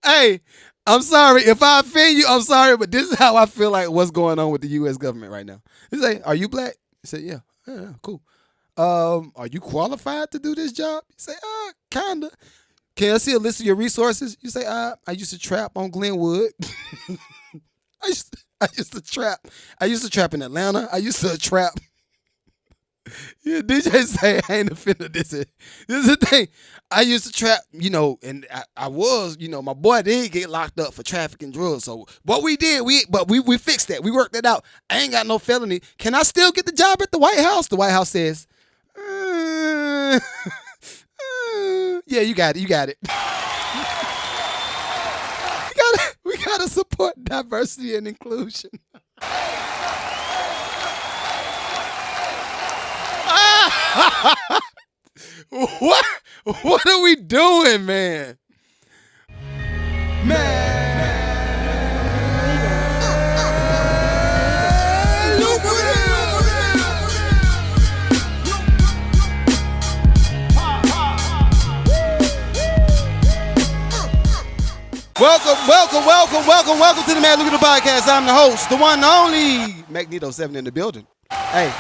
Hey, I'm sorry if I offend you. I'm sorry, but this is how I feel like what's going on with the U.S. government right now. They say, "Are you black?" I say, "Yeah, yeah, cool." Are you qualified to do this job? You say, kinda. Can I see a list of your resources? You say, I used to trap on Glenwood. I used to trap. I used to trap in Atlanta. I used to trap. Yeah, DJ say I ain't offended. This is the thing. I used to trap, and I was, my boy did get locked up for trafficking drugs. So what we did, we fixed that. We worked that out. I ain't got no felony. Can I still get the job at the White House? The White House says, yeah, you got it. You got it. We gotta support diversity and inclusion. What are we doing, man? Welcome to the Man Lucrative Podcast. I'm the host, the one and only Magneto7 in the building. Hey,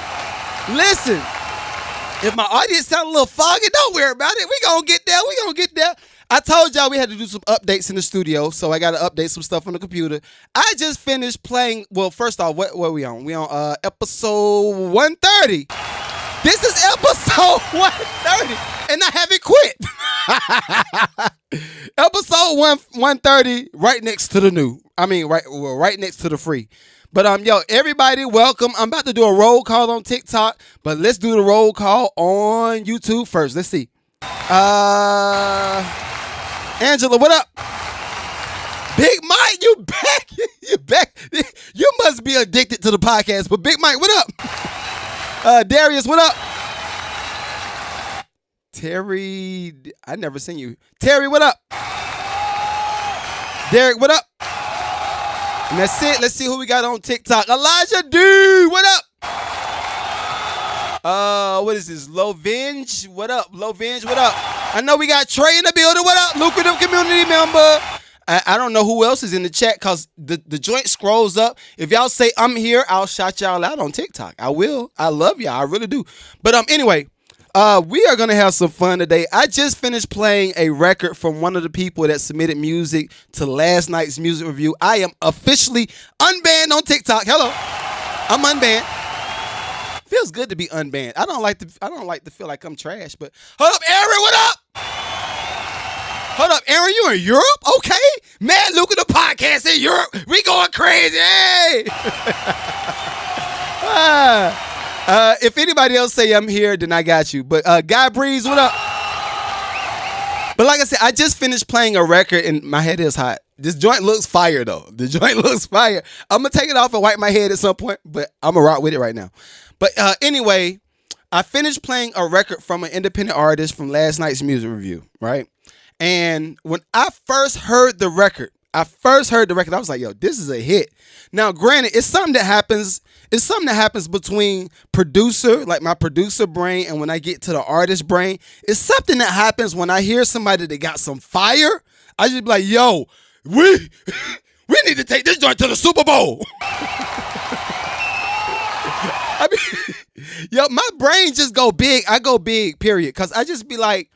listen. If my audience sound a little foggy, don't worry about it. We gonna get there. I told y'all we had to do some updates in the studio, so I got to update some stuff on the computer. I just finished playing. Well, first off, what are we on? We on episode 130. This is episode 130, and I haven't quit. Episode 130, right next to the new. Right next to the free. But everybody, welcome. I'm about to do a roll call on TikTok, but let's do the roll call on YouTube first. Let's see. Angela, what up? Big Mike, you back? You back? You must be addicted to the podcast. But Big Mike, what up? Darius, what up? Terry, I never seen you. Terry, what up? Derek, what up? And that's it. Let's see who we got on TikTok. Elijah D, what up? What is this? Lovenge, what up? Lovenge, what up? I know we got Trey in the building. What up? Lucrative community member. I don't know who else is in the chat because the joint scrolls up. If y'all say I'm here, I'll shout y'all out on TikTok. I will. I love y'all. I really do. But anyway. We are going to have some fun today. I just finished playing a record from one of the people that submitted music to last night's music review. I am officially unbanned on TikTok. Hello. I'm unbanned. Feels good to be unbanned. I don't like to feel like I'm trash, but hold up, Aaron, what up? Hold up, Aaron, you in Europe? Okay. Man, look at the podcast in Europe. We going crazy. Hey. If anybody else say I'm here, then I got you. But Guy Breeze, what up? But like I said, I just finished playing a record and my head is hot. This joint looks fire, though. The joint looks fire. I'm going to take it off and wipe my head at some point, but I'm going to rock with it right now. But anyway, I finished playing a record from an independent artist from last night's music review, right? And when I first heard the record, I was like, yo, this is a hit. Now, granted, it's something that happens between producer, like my producer brain, and when I get to the artist brain. It's something that happens when I hear somebody that got some fire. I just be like, yo, we need to take this joint to the Super Bowl. Yo, my brain just go big. I go big, period. Because I just be like,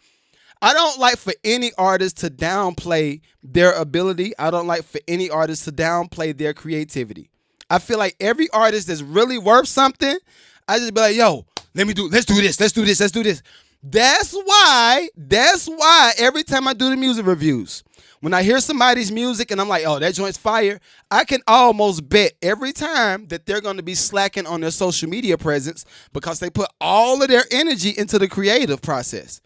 I don't like for any artist to downplay their ability. I don't like for any artist to downplay their creativity. I feel like every artist that's really worth something, I just be like, yo, let's do this. That's why every time I do the music reviews, when I hear somebody's music and I'm like, oh, that joint's fire, I can almost bet every time that they're going to be slacking on their social media presence because they put all of their energy into the creative process.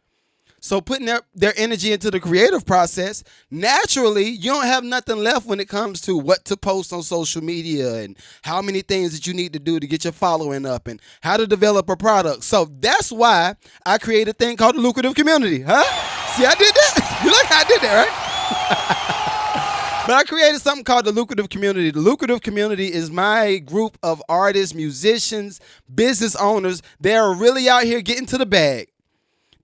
So putting their energy into the creative process, naturally, you don't have nothing left when it comes to what to post on social media and how many things that you need to do to get your following up and how to develop a product. So that's why I created a thing called the Lucrative Community. Huh? See, I did that? You look how I did that, right? But I created something called the Lucrative Community. The Lucrative Community is my group of artists, musicians, business owners. They're really out here getting to the bag.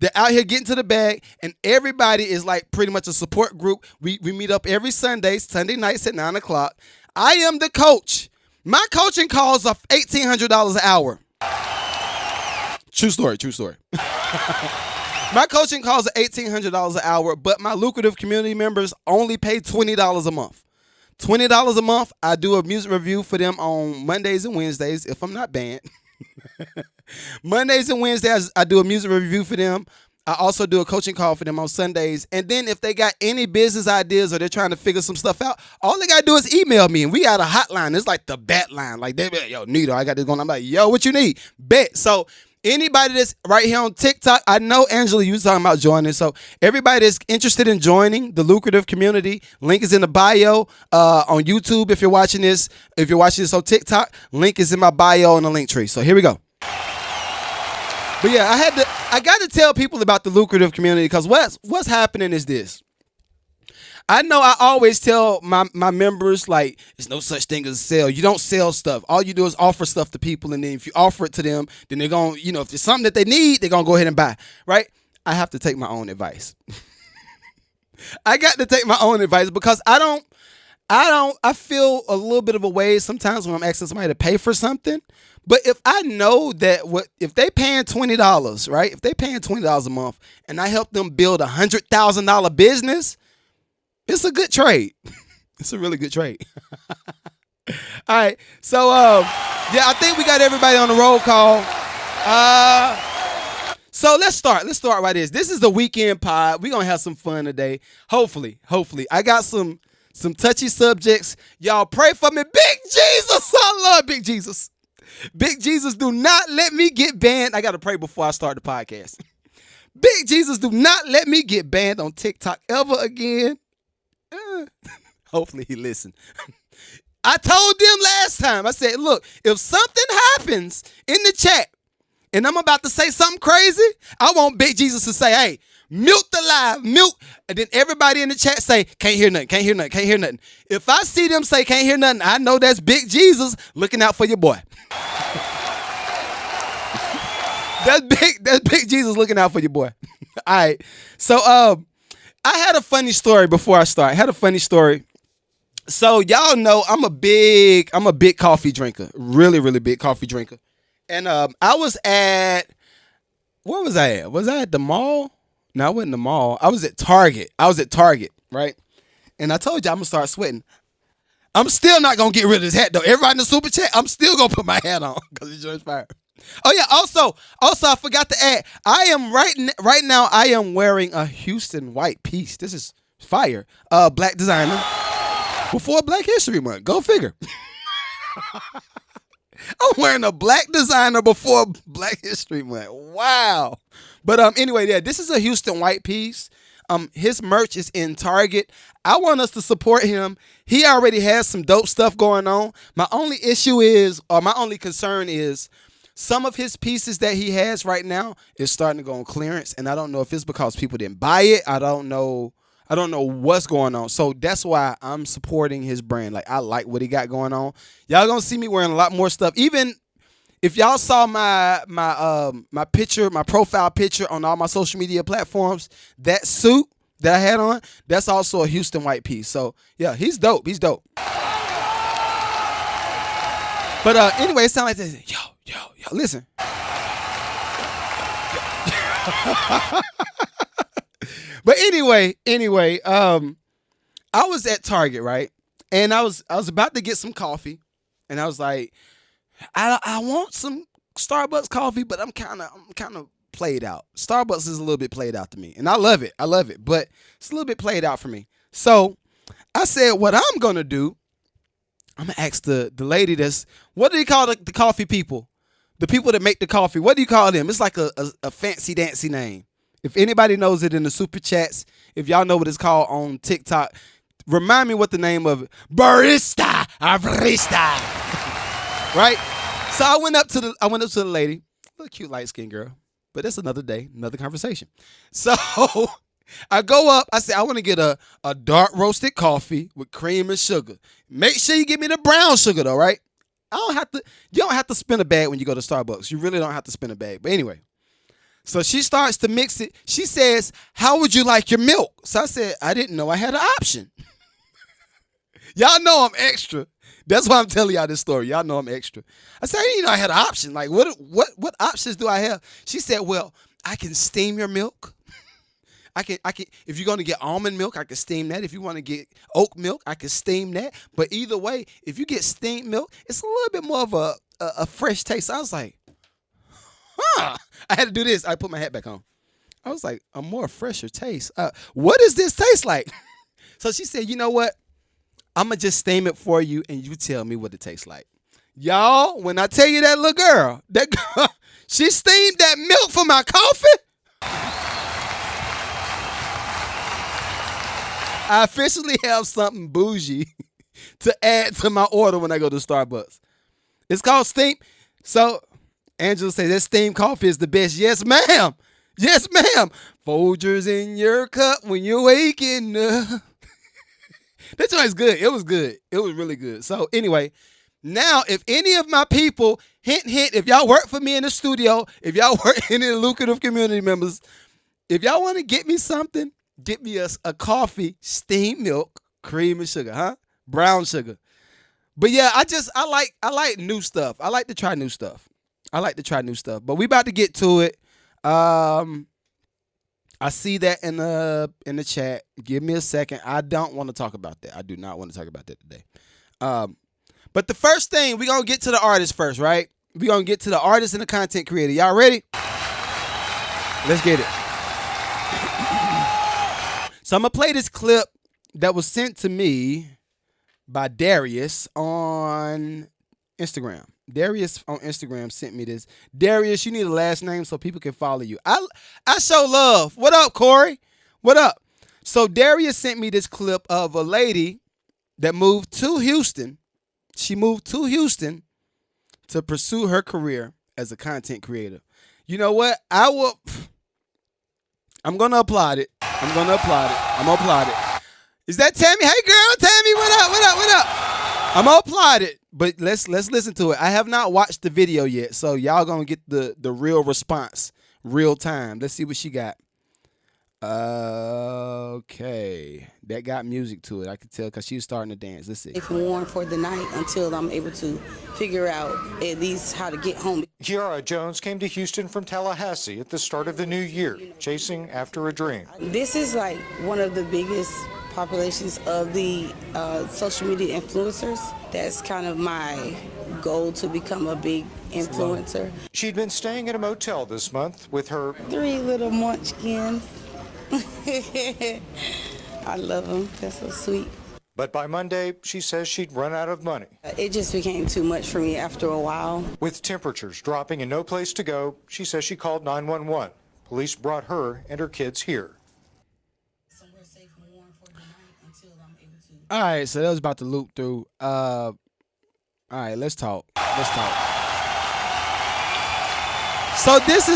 They're out here getting to the bag, and everybody is like pretty much a support group. We meet up every Sunday nights at 9 o'clock. I am the coach. My coaching calls are $1,800 an hour. True story. My coaching calls are $1,800 an hour, but my lucrative community members only pay $20 a month. $20 a month. I do a music review for them on Mondays and Wednesdays if I'm not banned. Mondays and Wednesdays, I do a music review for them. I also do a coaching call for them on Sundays. And then if they got any business ideas or they're trying to figure some stuff out, all they got to do is email me. And we got a hotline. It's like the bat line. Like, they be like, yo, Nito, I got this going on. I'm like, yo, what you need? Bet. So anybody that's right here on TikTok, I know, Angela, you was talking about joining. So everybody that's interested in joining the lucrative community, link is in the bio on YouTube if you're watching this. If you're watching this on TikTok, link is in my bio in the link tree. So here we go. But yeah, I got to tell people about the lucrative community because what's happening is this. I know I always tell my members, like, there's no such thing as a sell. You don't sell stuff. All you do is offer stuff to people, and then if you offer it to them, then they're going to, if there's something that they need, they're going to go ahead and buy, right? I have to take my own advice. I got to take my own advice because I feel a little bit of a way sometimes when I'm asking somebody to pay for something. But if I know that if they paying $20, right? If they paying $20 a month and I help them build a $100,000 business, it's a good trade. It's a really good trade. All right. So, yeah, I think we got everybody on the roll call. So let's start. Let's start by this. This is the weekend pod. We're going to have some fun today. Hopefully. I got some touchy subjects. Y'all pray for me. Big Jesus. I love Big Jesus. Big Jesus, do not let me get banned. I got to pray before I start the podcast. Big Jesus, do not let me get banned on TikTok ever again. Hopefully he listened. I told them last time, I said, look, if something happens in the chat and I'm about to say something crazy, I want Big Jesus to say, hey, mute the live, mute. And then everybody in the chat say, can't hear nothing. If I see them say can't hear nothing, I know that's Big Jesus looking out for your boy. That's big Jesus looking out for your boy. All right. So I had a funny story before I start. So y'all know I'm a big coffee drinker. Really, really big coffee drinker. And I was at, where was I at? Was I at the mall? No, I wasn't at the mall. I was at Target. Right? And I told you I'm gonna start sweating. I'm still not gonna get rid of this hat though. Everybody in the super chat, I'm still gonna put my hat on because it's just fire. Oh yeah. Also, I forgot to add. I am right now. I am wearing a Houston white piece. This is fire. Black designer before Black History Month. Go figure. I'm wearing a black designer before Black History Month. Wow. But anyway, yeah, this is a Houston white piece. His merch is in Target. I want us to support him. He already has some dope stuff going on. My only concern is some of his pieces that he has right now is starting to go on clearance, and I don't know if it's because people didn't buy it. I don't know what's going on. So that's why I'm supporting his brand. Like, I like what he got going on. Y'all gonna see me wearing a lot more stuff. Even if y'all saw my picture, my profile picture on all my social media platforms, that suit that I had on, that's also a Houston white piece. So yeah, he's dope. But anyway, it sounds like this. Yo, listen. But anyway, I was at Target, right? And I was about to get some coffee, and I was like, I want some Starbucks coffee, but I'm kind of played out. Starbucks is a little bit played out to me, and I love it, but it's a little bit played out for me. So I said, what I'm gonna do, I'm gonna ask the lady what do you call the coffee people? The people that make the coffee, what do you call them? It's like a fancy dancy name. If anybody knows it in the super chats, if y'all know what it's called on TikTok, remind me what the name of it. Barista. Right? So I went up to the lady, a little cute light skinned girl, but that's another day, another conversation. So I go up, I say, I want to get a dark roasted coffee with cream and sugar. Make sure you give me the brown sugar though, right? You don't have to spend a bag when you go to Starbucks. You really don't have to spend a bag. But anyway, So she starts to mix it. She says, "How would you like your milk?" So I said, "I didn't know I had an option." Y'all know I'm extra. That's why I'm telling y'all this story. Y'all know I'm extra. I said, "I didn't know I had an option. Like, what options do I have?" She said, "Well, I can steam your milk. I can. If you're gonna get almond milk, I can steam that. If you want to get oat milk, I can steam that. But either way, if you get steamed milk, it's a little bit more of a fresh taste." I was like, "Huh." I had to do this. I put my hat back on. I was like, "A more fresher taste. What does this taste like?" So she said, "You know what? I'm going to just steam it for you, and you tell me what it tastes like." Y'all, when I tell you that girl, she steamed that milk for my coffee. I officially have something bougie to add to my order when I go to Starbucks. It's called steam. So Angela says that steamed coffee is the best. Yes, ma'am. Yes, ma'am. Folgers in your cup when you're waking up. That joint's good. It was good. It was really good. So anyway, now if any of my people, hint, hint, if y'all work for me in the studio, if y'all work in the Lucrative community members, if y'all want to get me something, get me a coffee, steamed milk, cream and sugar, huh? Brown sugar. But yeah, I like new stuff. I like to try new stuff. But we about to get to it. I see that in the chat. Give me a second. I don't want to talk about that. I do not want to talk about that today. But the first thing, we're going to get to the artist first, right? We're going to get to the artist and the content creator. Y'all ready? Let's get it. So I'm going to play this clip that was sent to me by Darius on Instagram. Darius on Instagram sent me this. Darius, you need a last name so people can follow you. I show love. What up, Corey? What up? So Darius sent me this clip of a lady that moved to Houston. She moved to Houston to pursue her career as a content creator. You know what? I'm going to applaud it. I'm going to applaud it. Is that Tammy? Hey, girl, Tammy, what up? I'm going to applaud it. But let's listen to it. I have not watched the video yet, so y'all gonna get the real response, real time. Let's see what she got. Okay, that got music to it. I could tell because she was starting to dance. Let's see. If warm for the night until I'm able to figure out at least how to get home. Kiara Jones came to Houston from Tallahassee at the start of the new year, chasing after a dream. This is like one of the biggest populations of the social media influencers. That's kind of my goal, to become a big influencer. She'd been staying at a motel this month with her 3 little munchkins. I love them. That's so sweet. But by Monday, she says she'd run out of money. It just became too much for me after a while. With temperatures dropping and no place to go, she says she called 911. Police brought her and her kids here. Somewhere safe and warm for the night until I'm able to. All right, so that was about to loop through. All right, let's talk. So this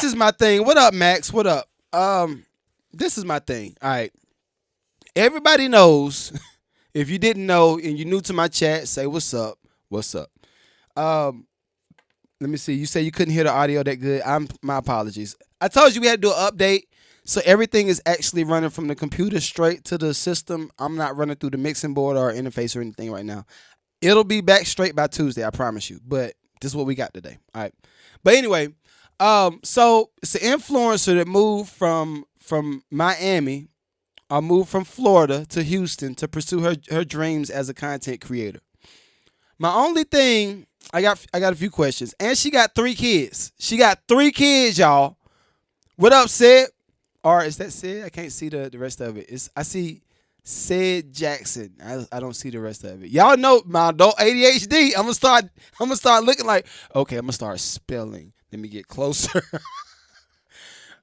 is my thing. What up, Max? What up? This is my thing. All right. Everybody knows. If you didn't know and you're new to my chat, say what's up. What's up? Let me see. You say you couldn't hear the audio that good. My apologies. I told you we had to do an update. So everything is actually running from the computer straight to the system. I'm not running through the mixing board or interface or anything right now. It'll be back straight by Tuesday, I promise you. But this is what we got today. All right. But anyway, so it's an influencer that moved from Miami or moved from Florida to Houston to pursue her dreams as a content creator. My only thing, I got a few questions. And she got 3 kids. She got 3 kids, y'all. What up, Sid? Or is that Sid? I can't see the rest of it. I see Sid Jackson. I don't see the rest of it. Y'all know my adult ADHD. I'm gonna start looking like, okay, I'm gonna start spelling. Let me get closer.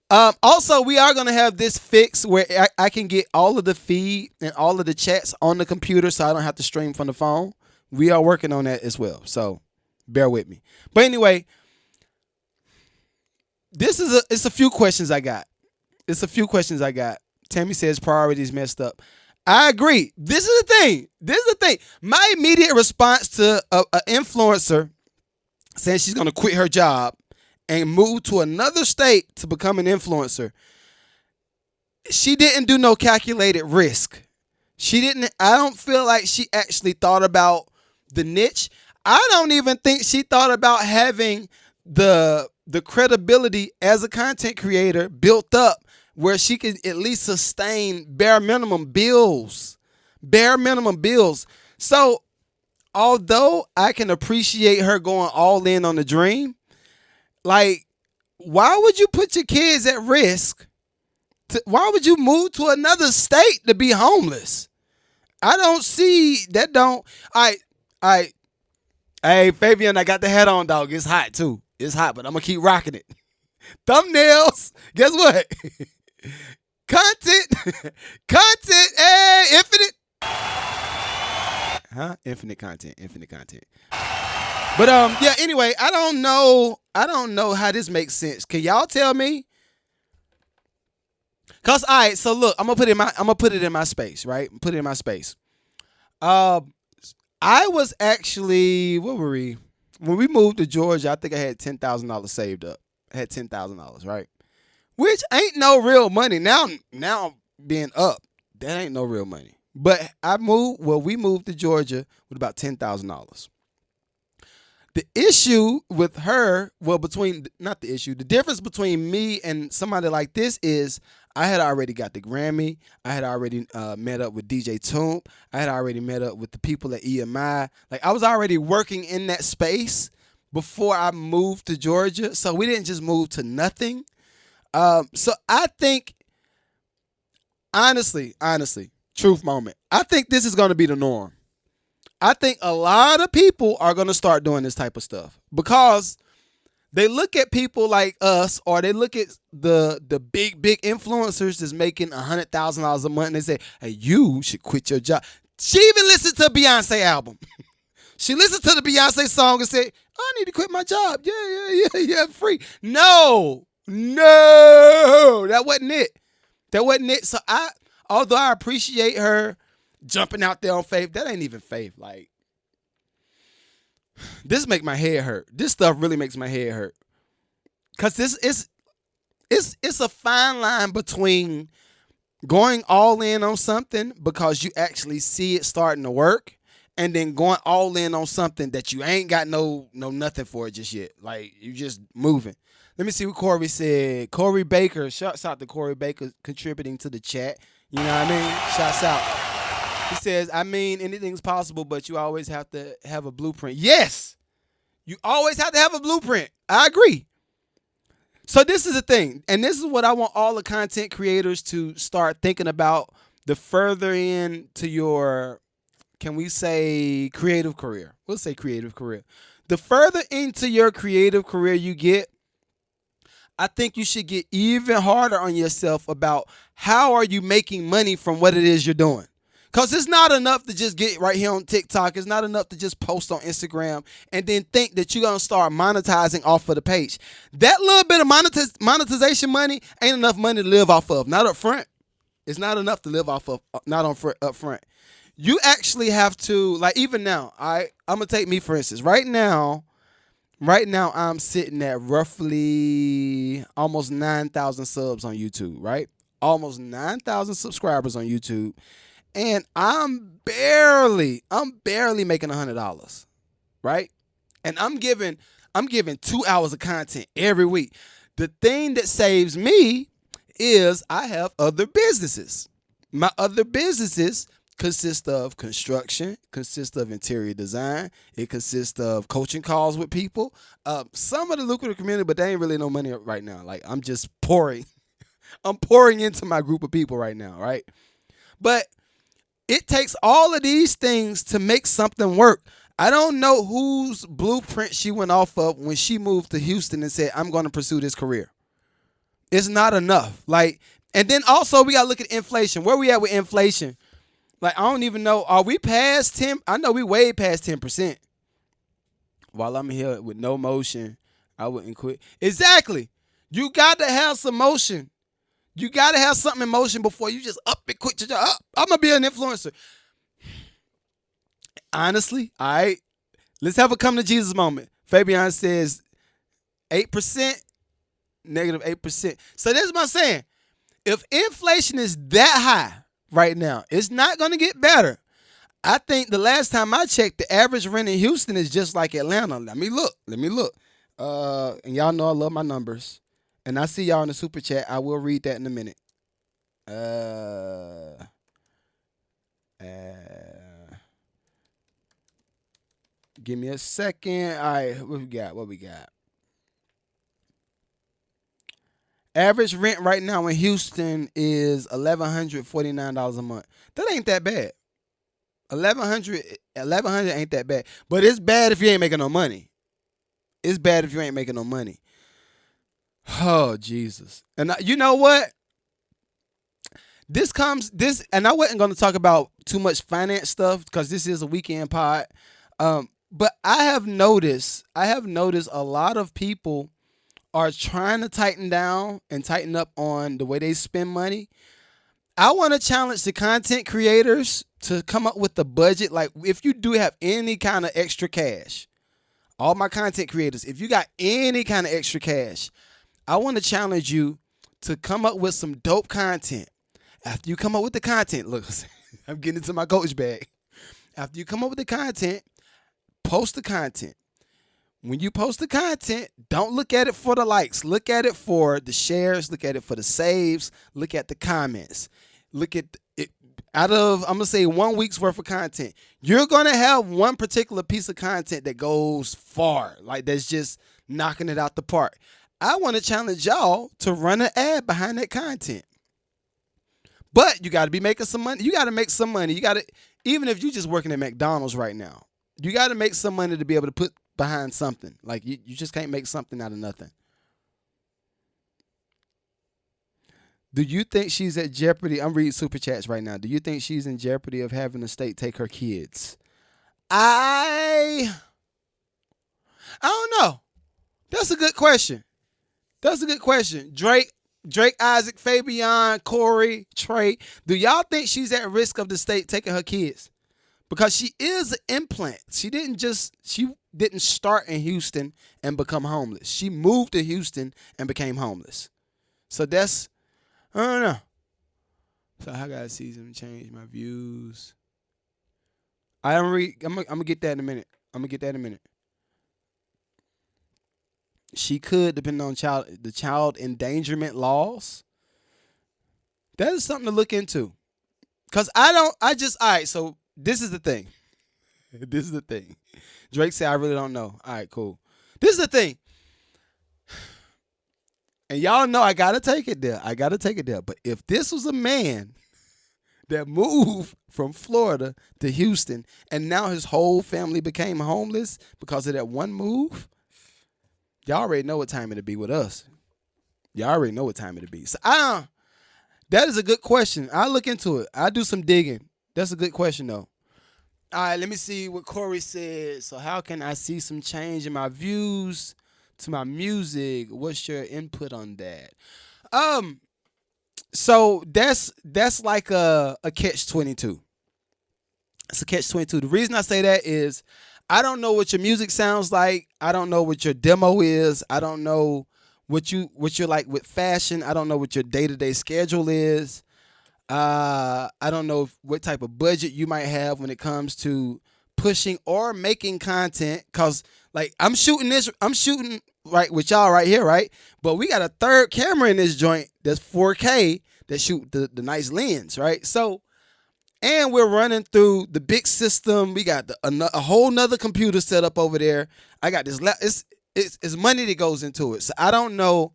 Also, we are gonna have this fixed where I can get all of the feed and all of the chats on the computer, so I don't have to stream from the phone. We are working on that as well, so bear with me. But anyway, it's a few questions I got. Tammy says priorities messed up. I agree. This is the thing. My immediate response to an influencer saying she's going to quit her job and moved to another state to become an influencer, she didn't do no calculated risk. I don't feel like she actually thought about the niche. I don't even think she thought about having the credibility as a content creator built up where she could at least sustain bare minimum bills. Bare minimum bills. So although I can appreciate her going all in on the dream, like, why would you put your kids at risk? Why would you move to another state to be homeless? I don't see that. Hey, Fabian, I got the hat on, dog. It's hot too. It's hot, but I'm gonna keep rocking it. Thumbnails. Guess what? Content. Hey, infinite. Huh? Infinite content. But yeah. Anyway, I don't know how this makes sense. Can y'all tell me? Cause all right, so look, I'm gonna put it in my space, right? Put it in my space. I was actually, what were we? When we moved to Georgia, I think I had $10,000 saved up. I had $10,000, right? Which ain't no real money. Now being up, that ain't no real money. But we moved to Georgia with about $10,000. The issue with her, the difference between me and somebody like this is I had already got the Grammy. I had already met up with DJ Toomp. I had already met up with the people at EMI. Like, I was already working in that space before I moved to Georgia. So we didn't just move to nothing. So I think, honestly, truth moment, I think this is going to be the norm. I think a lot of people are going to start doing this type of stuff because they look at people like us, or they look at the big influencers that's making $100,000 a month, and they say, hey, you should quit your job. She even listened to a Beyonce album. She listened to the Beyonce song and said, I need to quit my job. Yeah, free. No, that wasn't it. So although I appreciate her jumping out there on faith, that ain't even faith. Like, this make my head hurt. This stuff really makes my head hurt. Cause it's a fine line between going all in on something because you actually see it starting to work, and then going all in on something that you ain't got no nothing for it just yet. Like, you just moving. Let me see what Corey said. Corey Baker, shouts out to Corey Baker contributing to the chat. You know what I mean? Shouts out. He says, I mean, anything's possible, but you always have to have a blueprint. Yes, you always have to have a blueprint. I agree. So this is the thing, and this is what I want all the content creators to start thinking about the further into your, can we say, creative career? We'll say creative career. The further into your creative career you get, I think you should get even harder on yourself about how are you making money from what it is you're doing. Because it's not enough to just get right here on TikTok. It's not enough to just post on Instagram and then think that you're going to start monetizing off of the page. That little bit of monetization money ain't enough money to live off of. Not up front. It's not enough to live off of, not up front. You actually have to, like, even now, I'm going to take me for instance. Right now, I'm sitting at roughly almost 9,000 subs on YouTube, right? Almost 9,000 subscribers on YouTube. And I'm barely making $100, right? And I'm giving 2 hours of content every week. The thing that saves me is I have other businesses. My other businesses consist of construction, consist of interior design. It consists of coaching calls with people. Some of the lucrative community, but they ain't really no money right now. Like, I'm just pouring. I'm pouring into my group of people right now, right? But it takes all of these things to make something work. I don't know whose blueprint she went off of when she moved to Houston and said, I'm going to pursue this career. It's not enough. Like, and then also we got to look at inflation. Where we at with inflation? Like, I don't even know. Are we past 10? I know we way past 10%. While I'm here with no motion, I wouldn't quit. Exactly. You got to have some motion. You got to have something in motion before you just up and quit your job. I'm going to be an influencer. Honestly, all right, let's have a come to Jesus moment. Fabian says, 8%, -8%. So this is what I'm saying. If inflation is that high right now, it's not going to get better. I think the last time I checked, the average rent in Houston is just like Atlanta. Let me look. Let me look. And y'all know I love my numbers. And I see y'all in the super chat. I will read that in a minute. Uh, uh, Give me a second. All right, what we got? What we got? Average rent right now in Houston is $1,149 a month. That ain't that bad. 1100 ain't that bad. But it's bad if you ain't making no money. It's bad if you ain't making no money. Oh, Jesus. And you know what? And I wasn't going to talk about too much finance stuff because this is a weekend pod. But I have noticed a lot of people are trying to tighten down and tighten up on the way they spend money. I want to challenge the content creators to come up with a budget. Like, if you do have any kind of extra cash, all my content creators, if you got any kind of extra cash, I want to challenge you to come up with some dope content. After you come up with the content, look, I'm getting into my coach bag. After you come up with the content, post the content. When you post the content, don't look at it for the likes. Look at it for the shares. Look at it for the saves. Look at the comments. Look at it. Out of, I'm going to say, 1 week's worth of content, you're going to have one particular piece of content that goes far. Like, that's just knocking it out the park. I want to challenge y'all to run an ad behind that content. But you got to be making some money. You got to make some money. You got to, even if you're just working at McDonald's right now, you got to make some money to be able to put behind something. Like, you just can't make something out of nothing. Do you think she's at jeopardy? I'm reading super chats right now. Do you think she's in jeopardy of having the state take her kids? I don't know. That's a good question. That's a good question. Drake, Isaac, Fabian, Corey, Trey. Do y'all think she's at risk of the state taking her kids? Because she is an implant. She didn't start in Houston and become homeless. She moved to Houston and became homeless. So that's, I don't know. So I gotta see some change my views. I'm gonna get that in a minute. She could, depending on the child endangerment laws. That is something to look into. Cause all right, so this is the thing. Drake said, I really don't know. All right, cool. This is the thing. And y'all know I gotta take it there. But if this was a man that moved from Florida to Houston and now his whole family became homeless because of that one move, y'all already know what time it'll be with us. So that is a good question. I'll look into it. I'll do some digging. That's a good question though. All right, let me see what Corey said. So how can I see some change in my views to my music? What's your input on that? So that's like a catch-22. It's a catch-22. The reason I say that is I don't know what your music sounds like. I don't know what your demo is. I don't know what you're like with fashion. I don't know what your day-to-day schedule is. I don't know what type of budget you might have when it comes to pushing or making content. Cause like I'm shooting right with y'all right here, right? But we got a third camera in this joint that's 4K that shoot the nice lens, right? So, and we're running through the big system. We got a whole nother computer set up over there. I got this. It's money that goes into it. So I don't know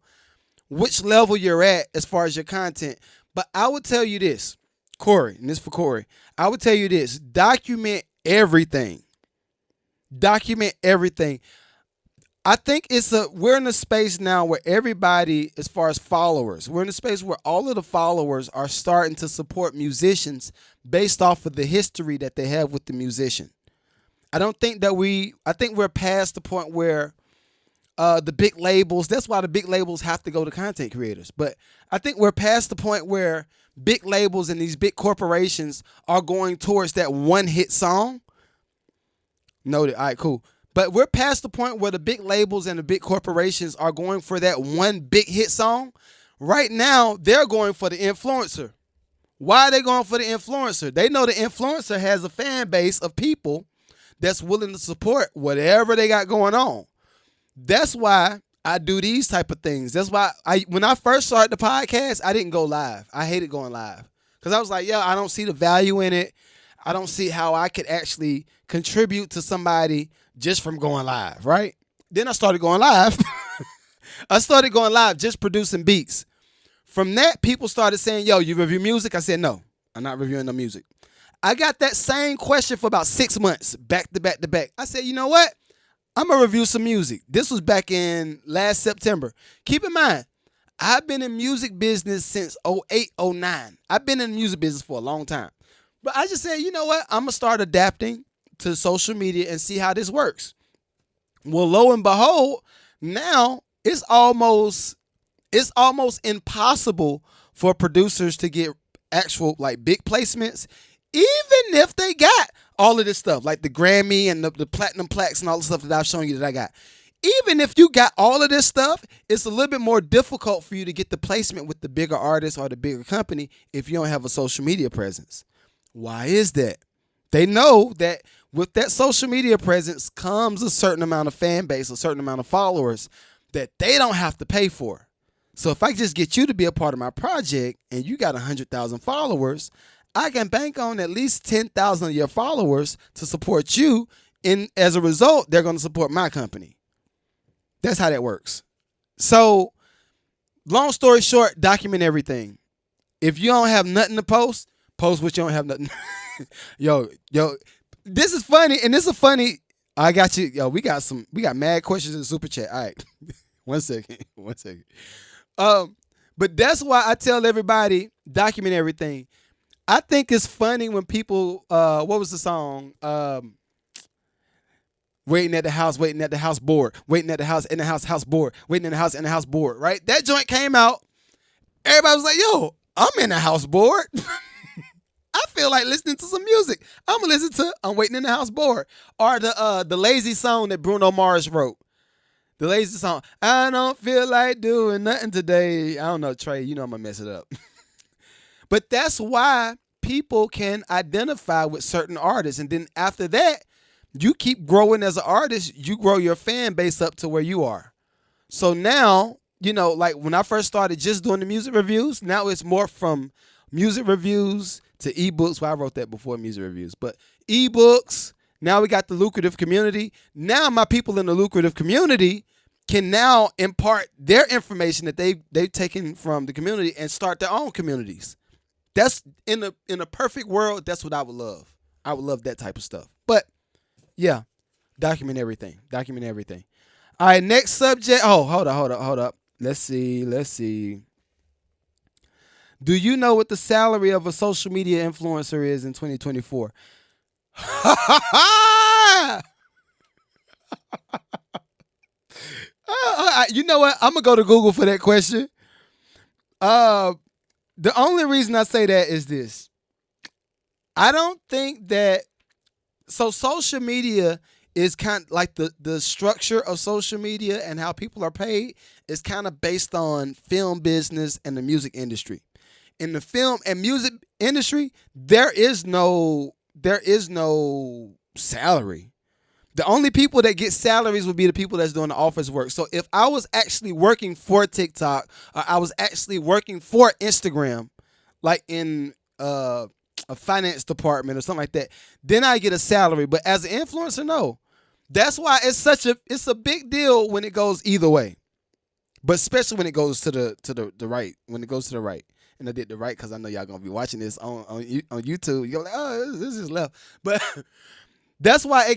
which level you're at as far as your content. But I would tell you this, Corey, and this for Corey. I would tell you this: document everything. I think we're in a space now where everybody, as far as followers, we're in a space where all of the followers are starting to support musicians based off of the history that they have with the musician. I think we're past the point where the big labels, that's why the big labels have to go to content creators. But I think we're past the point where big labels and these big corporations are going towards that one hit song. Noted. All right, cool. But we're past the point where the big labels and the big corporations are going for that one big hit song. Right now, they're going for the influencer. Why are they going for the influencer? They know the influencer has a fan base of people that's willing to support whatever they got going on. That's why I do these type of things. That's why when I first started the podcast, I didn't go live. I hated going live because I was like, yeah, I don't see the value in it. I don't see how I could actually contribute to somebody just from going live, right? Then I started going live. I started going live just producing beats. From that, people started saying, yo, you review music? I said, no, I'm not reviewing no music. I got that same question for about 6 months, back to back to back. I said, you know what? I'm going to review some music. This was back in last September. Keep in mind, I've been in music business since 08, 09. I've been in the music business for a long time. But I just said, you know what? I'm going to start adapting to social media and see how this works. Well, lo and behold, now it's almost impossible for producers to get actual like big placements, even if they got all of this stuff, like the Grammy and the platinum plaques and all the stuff that I've shown you that I got. Even if you got all of this stuff, it's a little bit more difficult for you to get the placement with the bigger artist or the bigger company if you don't have a social media presence. Why is that? They know that with that social media presence comes a certain amount of fan base, a certain amount of followers that they don't have to pay for. So if I just get you to be a part of my project and you got 100,000 followers, I can bank on at least 10,000 of your followers to support you. And as a result, they're going to support my company. That's how that works. So long story short, document everything. If you don't have nothing to post what you don't have nothing. Yo, this is funny. And this is funny. I got you. Yo, we got mad questions in the super chat. All right. One second. But that's why I tell everybody, document everything. I think it's funny when people, what was the song? Waiting at the house bored. Waiting at the house, in the house bored. Waiting in the house bored, right? That joint came out. Everybody was like, yo, I'm in the house bored. I feel like listening to some music. I'm going to listen to I'm Waiting in the House Bored. Or the lazy song that Bruno Mars wrote. The lazy song, I don't feel like doing nothing today. I don't know, Trey, you know I'm going to mess it up. But that's why people can identify with certain artists. And then after that, you keep growing as an artist. You grow your fan base up to where you are. So now, like when I first started just doing the music reviews, now it's more from music reviews to ebooks. Well, I wrote that before music reviews. But ebooks, now we got the Lucrative community. Now my people in the Lucrative community can now impart their information that they've taken from the community and start their own communities. That's in a perfect world. That's what I would love. I would love that type of stuff. But yeah, document everything. All right, next subject. Oh, hold up. Let's see. Do you know what the salary of a social media influencer is in 2024? You know what? I'm going to go to Google for that question. The only reason I say that is this. I don't think that... So social media is kind of like the structure of social media and how people are paid is kind of based on film business and the music industry. In the film and music industry, there is no salary. The only people that get salaries would be the people that's doing the office work. So if I was actually working for TikTok or I was actually working for Instagram, like in a finance department or something like that, then I get a salary. But as an influencer, no. That's why it's a big deal when it goes either way. But especially when it goes to the right. When it goes to the right. And I did the right because I know y'all gonna be watching this on YouTube. You're like, oh, this is left. But that's why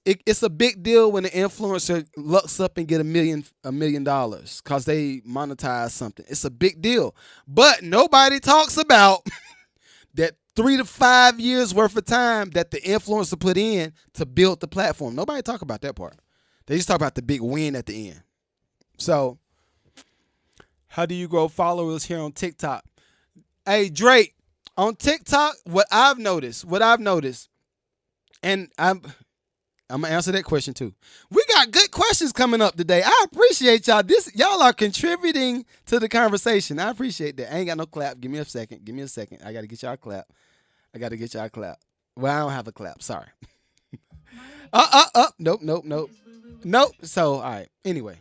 it's a big deal when an influencer looks up and get $1 million because they monetize something. It's a big deal. But nobody talks about that 3 to 5 years worth of time that the influencer put in to build the platform. Nobody talk about that part. They just talk about the big win at the end. So, how do you grow followers here on TikTok? Hey, Drake, on TikTok, what I've noticed, and I'm I'm gonna answer that question too. We got good questions coming up today. I appreciate y'all. Y'all are contributing to the conversation. I appreciate that. I ain't got no clap. Give me a second. Give me a second. I gotta get y'all a clap. I gotta get y'all a clap. Well, I don't have a clap. Sorry. Nope, nope, nope. Nope. So, all right. Anyway.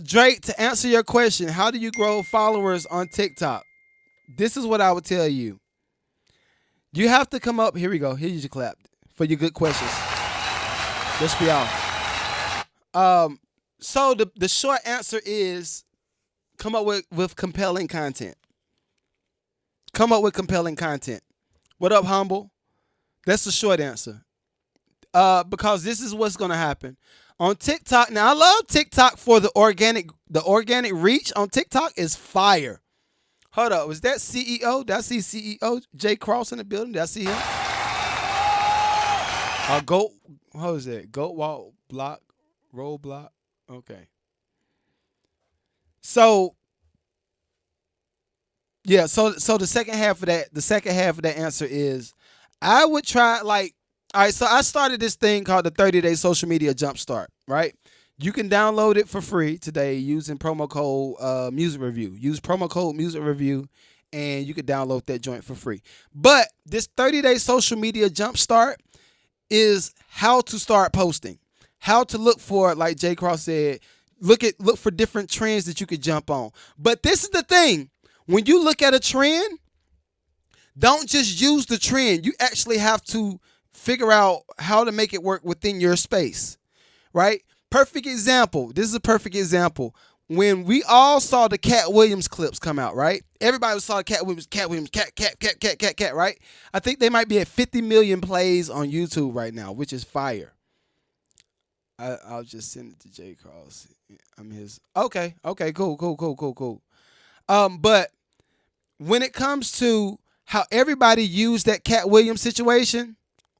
Drake, to answer your question, how do you grow followers on TikTok? This is what I would tell you. You have to come up. Here we go. Here's your clap for your good questions. This for y'all. So the short answer is come up with compelling content. Come up with compelling content. What up, humble? That's the short answer. Because this is what's gonna happen on TikTok. Now I love TikTok for the organic reach on TikTok is fire. Hold up, was that CEO? Did I see CEO Jay Cross in the building? Did I see him? Goat. What was that? Goat walk block roadblock. Okay. So yeah. So the second half of that answer is I would try like. All right, so I started this thing called the 30-day social media jumpstart, right? You can download it for free today using promo code music review. Use promo code music review and you can download that joint for free. But this 30-day social media jumpstart is how to start posting, how to look for, like Jay Cross said, look for different trends that you could jump on. But this is the thing. When you look at a trend, don't just use the trend. You actually have to figure out how to make it work within your space, right? Perfect example. This is a perfect example. When we all saw the Cat Williams clips come out, right? Everybody saw Cat Williams, cat, right? I think they might be at 50 million plays on YouTube right now, which is fire. I'll just send it to Jay Cross. I'm his. Okay, cool. But when it comes to how everybody used that Cat Williams situation,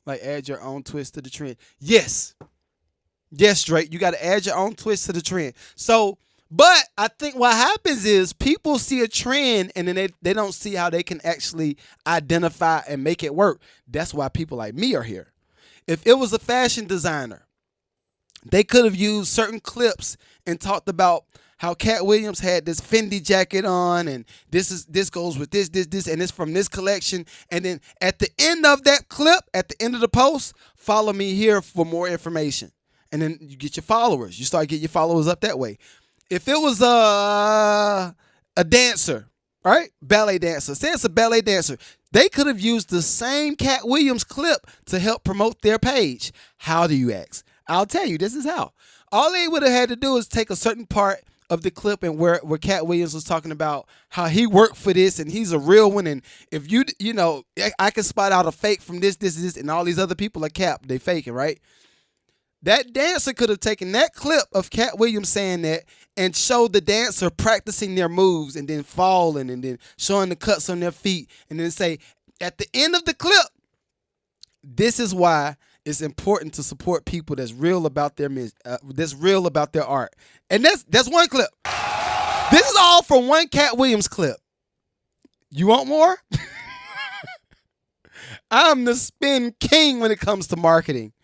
like add your own twist to the trend. Yes, Drake, you got to add your own twist to the trend. So, but I think what happens is people see a trend and then they don't see how they can actually identify and make it work. That's why people like me are here. If it was a fashion designer, they could have used certain clips and talked about how Cat Williams had this Fendi jacket on, and this goes with this, and it's from this collection. And then at the end of that clip, at the end of the post, follow me here for more information. And then you get your followers. You start getting your followers up that way. If it was a dancer, right? Ballet dancer. Say it's a ballet dancer. They could have used the same Cat Williams clip to help promote their page. How do you ask? I'll tell you, this is how. All they would have had to do is take a certain part of the clip and where Cat Williams was talking about how he worked for this and he's a real one, and if you know, I can spot out a fake from this, and all these other people are Cap, they faking, right? That dancer could have taken that clip of Cat Williams saying that and showed the dancer practicing their moves and then falling and then showing the cuts on their feet and then say at the end of the clip, this is why it's important to support people that's real about their art. And that's one clip. This is all from one Cat Williams clip. You want more? I'm the spin king when it comes to marketing.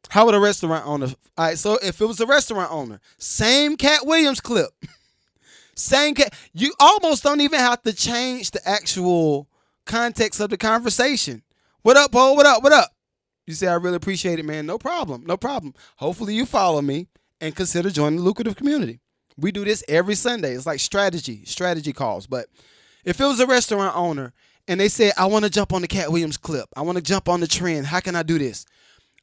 How would a restaurant owner? All right, so if it was a restaurant owner, same Cat Williams clip. Same Cat. You almost don't even have to change the actual context of the conversation. What up, Paul? What up? You say, I really appreciate it, man. No problem. Hopefully you follow me and consider joining the Lucrative community. We do this every Sunday. It's like strategy calls. But if it was a restaurant owner and they said, I want to jump on the Cat Williams clip, I want to jump on the trend, how can I do this?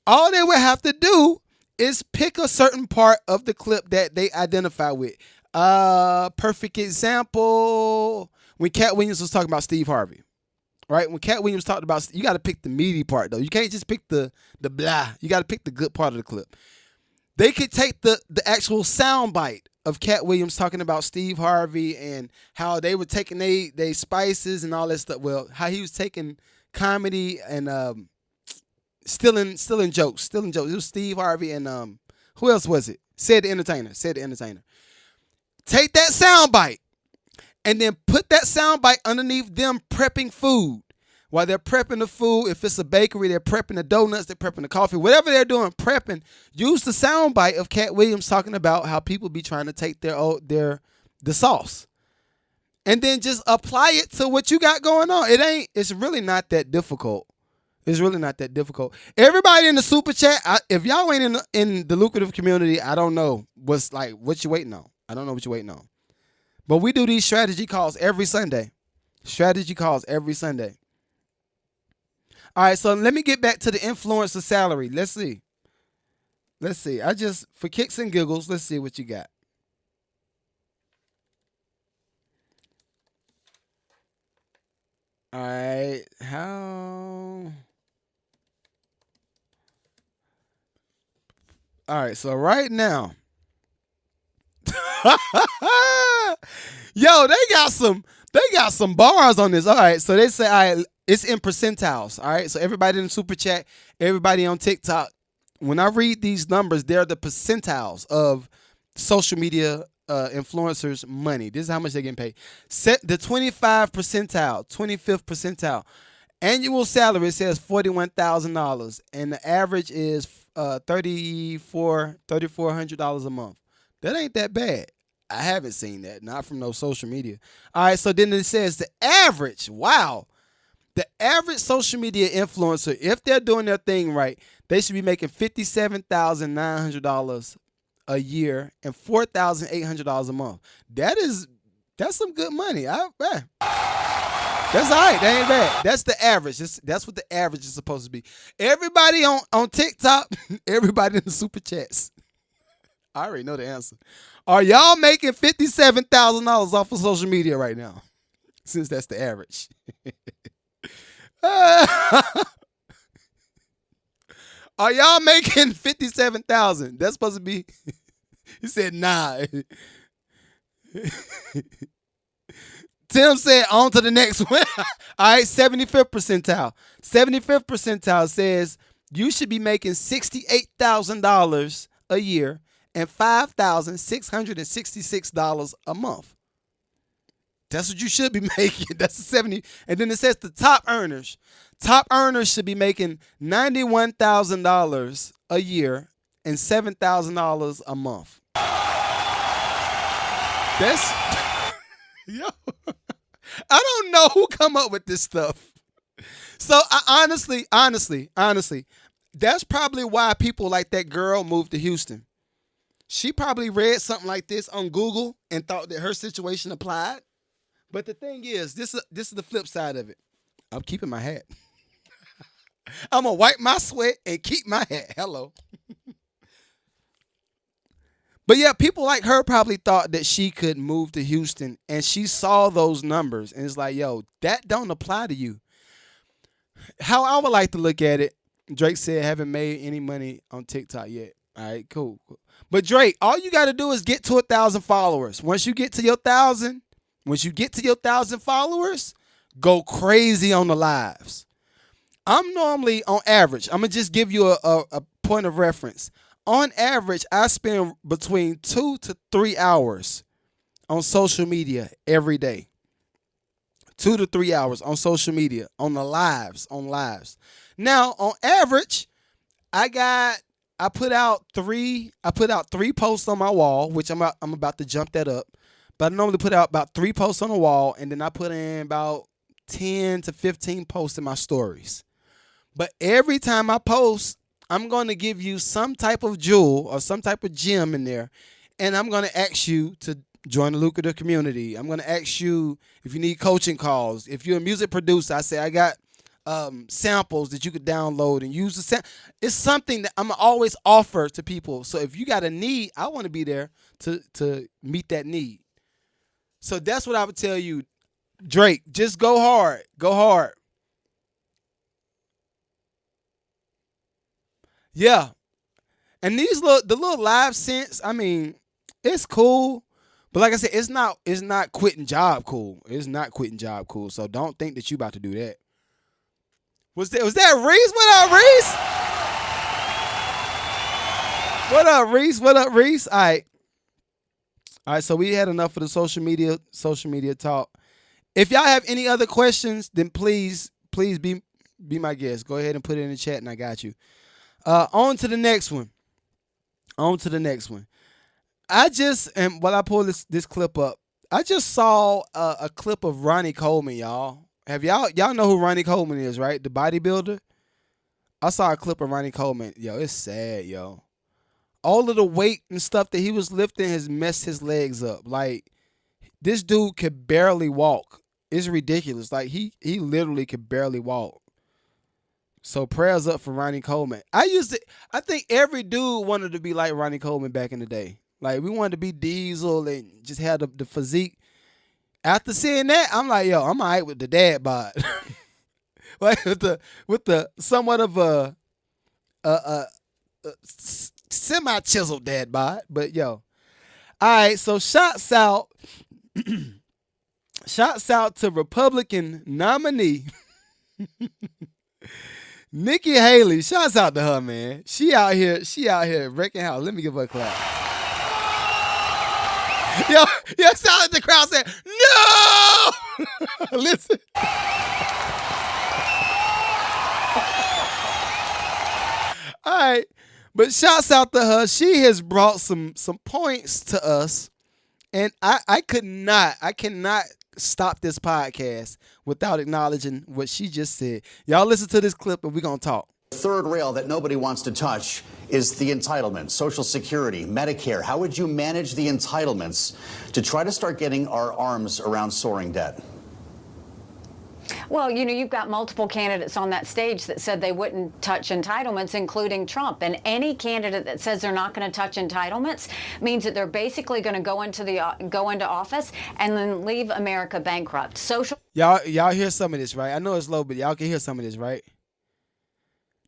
All they would have to do is pick a certain part of the clip that they identify with. Perfect example, when Cat Williams was talking about Steve Harvey. Right? When Cat Williams talked about, you got to pick the meaty part, though. You can't just pick the blah. You got to pick the good part of the clip. They could take the actual sound bite of Cat Williams talking about Steve Harvey and how they were taking they spices and all that stuff. Well, how he was taking comedy and stealing jokes. It was Steve Harvey and who else was it? Said the Entertainer. Take that sound bite and then put that sound bite underneath them prepping food. While they're prepping the food, if it's a bakery, they're prepping the donuts, they're prepping the coffee, whatever they're doing, prepping. Use the soundbite of Cat Williams talking about how people be trying to take the sauce, and then just apply it to what you got going on. It's really not that difficult. It's really not that difficult. Everybody in the super chat, if y'all ain't in the lucrative community, I don't know what you waiting on. I don't know what you're waiting on. But we do these strategy calls every Sunday. Strategy calls every Sunday. All right, so let me get back to the influencer salary. Let's see. For kicks and giggles, let's see what you got. All right, All right, so right now, yo, they got some bars on this. All right, so they say, all right, it's in percentiles. All right, so everybody in the super chat, everybody on TikTok, when I read these numbers, they're the percentiles of social media influencers' money. This is how much they're getting paid. Set the 25th percentile. Annual salary says $41,000, and the average is $3,400 a month. That ain't that bad. I haven't seen that, not from no social media. All right, so then it says the average. Wow, the average social media influencer, if they're doing their thing right, they should be making $57,900 a year and $4,800 a month. That's some good money. That's all right. That ain't bad. That's the average. That's what the average is supposed to be. Everybody on TikTok, everybody in the super chats. I already know the answer. Are y'all making $57,000 off of social media right now? Since that's the average. Are y'all making $57,000? That's supposed to be. He said, nah. Tim said, on to the next one. All right, 75th percentile. 75th percentile says you should be making $68,000 a year and $5,666 a month. That's what you should be making. That's the 70. And then it says the top earners. Top earners should be making $91,000 a year and $7,000 a month. That's yo. I don't know who come up with this stuff. So I honestly, that's probably why people like that girl moved to Houston. She probably read something like this on Google and thought that her situation applied. But the thing is, this is the flip side of it. I'm keeping my hat. I'm gonna wipe my sweat and keep my hat. Hello. But yeah, people like her probably thought that she could move to Houston, and she saw those numbers and it's like, yo, that don't apply to you. How I would like to look at it, Drake said, haven't made any money on TikTok yet. All right, cool. But Drake, all you got to do is get to 1,000 followers. Once you get to your 1,000 followers, go crazy on the lives. I'm normally on average. I'm gonna just give you a point of reference. On average, I spend between 2 to 3 hours on social media every day. 2 to 3 hours on social media, on lives. Now, on average, I put out three posts on my wall, which I'm about to jump that up. But I normally put out about 3 posts on the wall, and then I put in about 10 to 15 posts in my stories. But every time I post, I'm going to give you some type of jewel or some type of gem in there, and I'm going to ask you to join the lucrative community. I'm going to ask you if you need coaching calls. If you're a music producer, I say I got samples that you could download and use. It's something that I'm always offer to people. So if you got a need, I want to be there to meet that need. So that's what I would tell you, Drake. Just go hard. Go hard. Yeah. And the little live sense, I mean, it's cool. But like I said, it's not quitting job cool. It's not quitting job cool. So don't think that you about to do that. Was that Reese? What up, Reese? What up, Reese? All right. So we had enough of the social media talk. If y'all have any other questions, then please please be my guest. Go ahead and put it in the chat, and I got you. On to the next one. I just and while I pull this clip up, I just saw a clip of Ronnie Coleman, y'all. Have y'all know who Ronnie Coleman is, right? The bodybuilder. I saw a clip of Ronnie Coleman. Yo, it's sad, yo. All of the weight and stuff that he was lifting has messed his legs up. Like, this dude could barely walk. It's ridiculous. Like, he literally could barely walk. So prayers up for Ronnie Coleman. I think every dude wanted to be like Ronnie Coleman back in the day. Like, we wanted to be Diesel and just have the physique. After seeing that, I'm like, yo, I'm all right with the dad bod. Like, with the somewhat of a semi-chiseled dad bod. But, yo. All right, so shouts out to Republican nominee Nikki Haley. Shouts out to her, man. She out here wrecking house. Let me give her a clap. Yo, sound like the crowd saying, no! Listen. All right. But shouts out to her. She has brought some points to us. And I cannot stop this podcast without acknowledging what she just said. Y'all listen to this clip and we're going to talk. Third rail that nobody wants to touch is the entitlements, Social Security, Medicare. How would you manage the entitlements to try to start getting our arms around soaring debt? Well, you've got multiple candidates on that stage that said they wouldn't touch entitlements, including Trump. And any candidate that says they're not going to touch entitlements means that they're basically going to go into office and then leave America bankrupt. Y'all hear some of this, right? I know it's low, but y'all can hear some of this, right?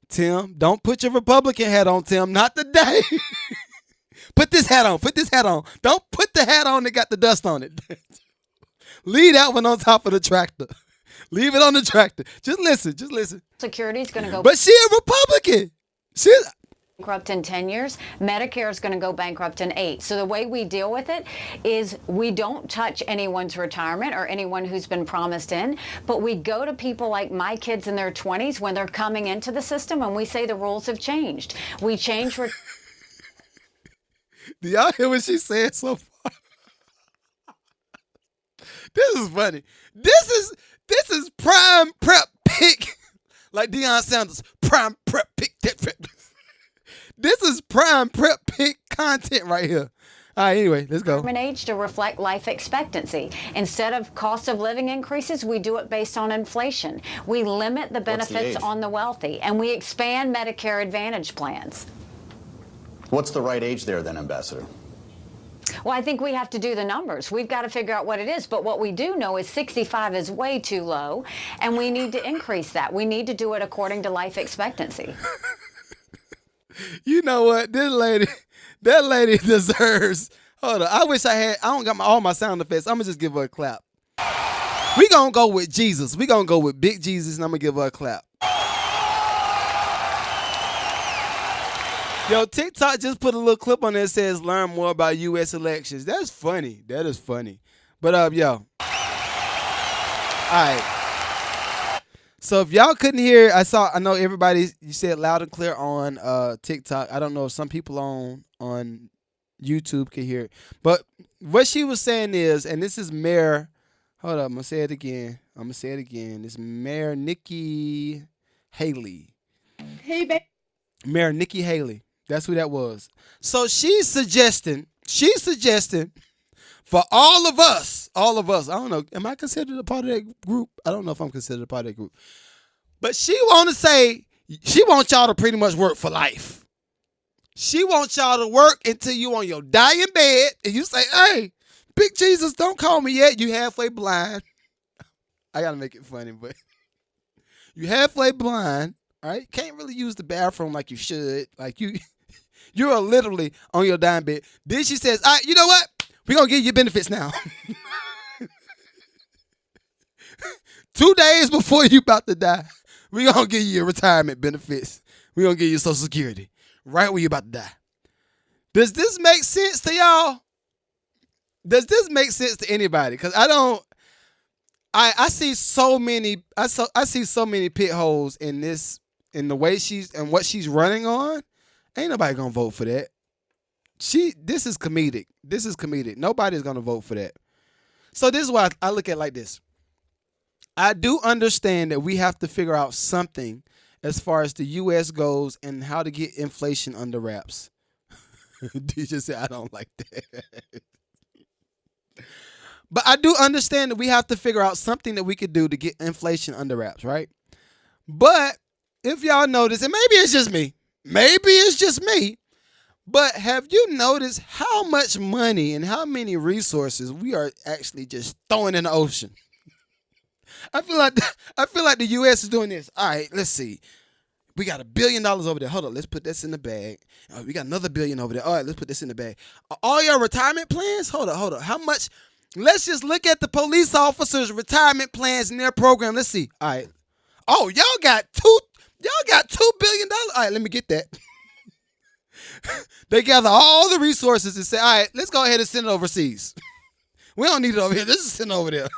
Tim, don't put your Republican hat on, Tim. Not today. Put this hat on. Don't put the hat on that got the dust on it. Leave that one on top of the tractor. Leave it on the tractor. Just listen. Security is going to go. But she a Republican. She's bankrupt in 10 years. Medicare is going to go bankrupt in 8. So the way we deal with it is we don't touch anyone's retirement or anyone who's been promised in, but we go to people like my kids in their 20s when they're coming into the system and we say the rules have changed. We change. Do y'all hear what she said so far? This is funny. This is prime prep pick, like Deion Sanders. Prime prep pick. This is prime prep pick content right here. All right, anyway, let's go. Age to reflect life expectancy. Instead of cost of living increases, we do it based on inflation. We limit the benefits on the wealthy, and we expand Medicare Advantage plans. What's the right age there then, Ambassador? Well, I think we have to do the numbers. We've got to figure out what it is. But what we do know is 65 is way too low, and we need to increase that. We need to do it according to life expectancy. You know what? That lady deserves. Hold on. I don't got all my sound effects. I'm going to just give her a clap. We going to go with Jesus. We going to go with Big Jesus, and I'm going to give her a clap. Yo, TikTok just put a little clip on there that says, learn more about U.S. elections. That's funny. That is funny. But, yo. All right. So if y'all couldn't hear, I know everybody, you said loud and clear on TikTok. I don't know if some people on YouTube can hear it. But what she was saying is, and this is Mayor, hold up, I'm going to say it again. It's Mayor Nikki Haley. Hey, babe. Mayor Nikki Haley. That's who that was. So she's suggesting for all of us, I don't know, am I considered a part of that group? I don't know if I'm considered a part of that group. But she wants y'all to pretty much work for life. She wants y'all to work until you on your dying bed and you say, hey, Big Jesus, don't call me yet. You halfway blind. I got to make it funny, but you halfway blind, all right? Can't really use the bathroom like you should. Like you are literally on your dying bed. Then she says, all right, you know what? We're going to give you benefits now. 2 days before you about to die, we're going to give you your retirement benefits. We're going to give you Social Security right when you about to die. Does this make sense to y'all? Does this make sense to anybody? Because I don't I see so many I see so many pit holes in this in the way she's and what she's running on. Ain't nobody gonna vote for that. This is comedic. This is comedic. Nobody's gonna vote for that. So this is why I look at it like this. I do understand that we have to figure out something as far as the US goes and how to get inflation under wraps. DJ said I don't like that. But I do understand that we have to figure out something that we could do to get inflation under wraps, right? But if y'all notice, and maybe it's just me, but have you noticed how much money and how many resources we are actually just throwing in the ocean? I feel like the US is doing this. All right, let's see. We got $1 billion over there. Hold on, let's put this in the bag. We got another billion over there. All right, let's put this in the bag. All your retirement plans? Hold on. How much? Let's just look at the police officers' retirement plans in their program. Let's see. All right. Oh, y'all got $2 billion. All right, let me get that. They gather all the resources and say, all right, let's go ahead and send it overseas. We don't need it over here. Let's just send it over there.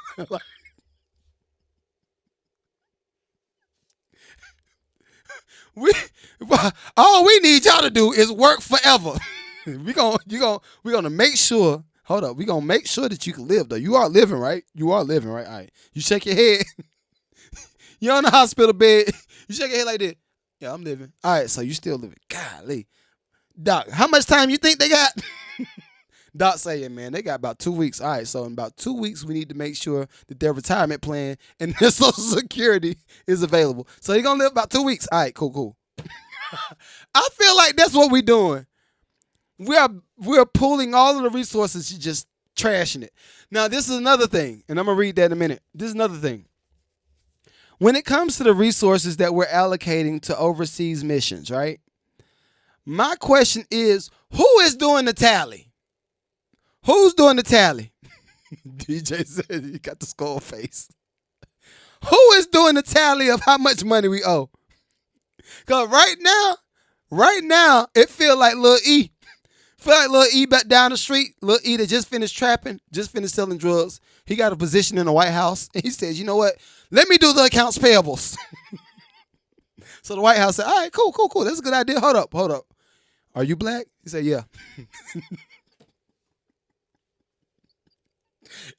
All we need y'all to do is work forever. We're gonna make sure. Hold up, we're gonna make sure that you can live though. You are living, right? You are living, right? All right. You shake your head. You're on the hospital bed. You shake your head like that. Yeah, I'm living. All right, so you still living. Golly. Doc, how much time you think they got? Doc saying, man, they got about 2 weeks. All right, so in about 2 weeks, we need to make sure that their retirement plan and their Social Security is available. So you're going to live about 2 weeks. All right, cool. I feel like that's what we're doing. We're pulling all of the resources, just trashing it. Now, this is another thing, and I'm going to read that in a minute. This is another thing. When it comes to the resources that we're allocating to overseas missions, right? My question is, who is doing the tally? Who's doing the tally? DJ said you got the skull face. Who is doing the tally of how much money we owe? Because right now, it feel like Lil E. Feel like Lil E back down the street. Lil E that just finished trapping, just finished selling drugs. He got a position in the White House. And he says, you know what? Let me do the accounts payables. So the White House said, all right, cool. That's a good idea. Hold up. Are you black? He said, yeah.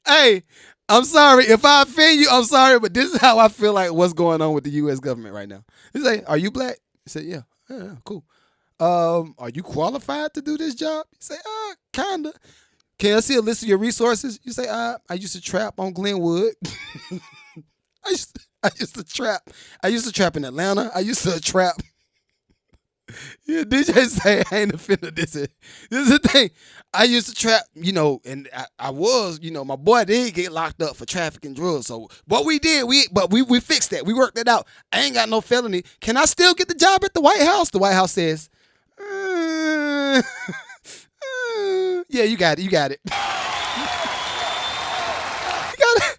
Hey, I'm sorry. If I offend you, I'm sorry, but this is how I feel like what's going on with the U.S. government right now. He said, are you black? He said, yeah. Yeah, cool. Are you qualified to do this job? You say, kinda. Can I see a list of your resources? You say, I used to trap on Glenwood. I used to trap. I used to trap in Atlanta. I used to trap. Yeah, DJ say I ain't offended. This is the thing. I used to trap, and I was, my boy did get locked up for trafficking drugs. So what we did, we fixed that. We worked that out. I ain't got no felony. Can I still get the job at the White House? The White House says, yeah, you got it.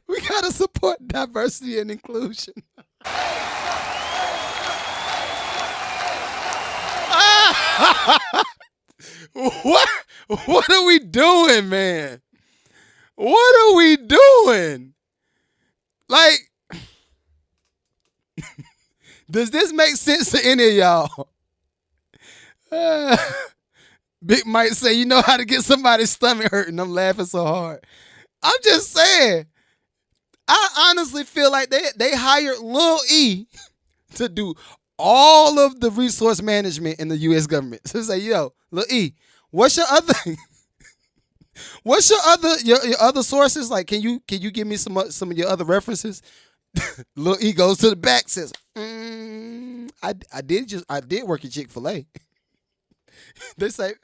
We gotta support diversity and inclusion. What are we doing, man? What are we doing? Like, does this make sense to any of y'all? Big Mike say, you know how to get somebody's stomach hurting. I'm laughing so hard. I'm just saying. I honestly feel like they hired Lil E to do all of the resource management in the U.S. government. So say, yo, Lil E, what's your other your other sources? Like, can you give me some of your other references? Lil E goes to the back, says, I did work at Chick-fil-A. They say,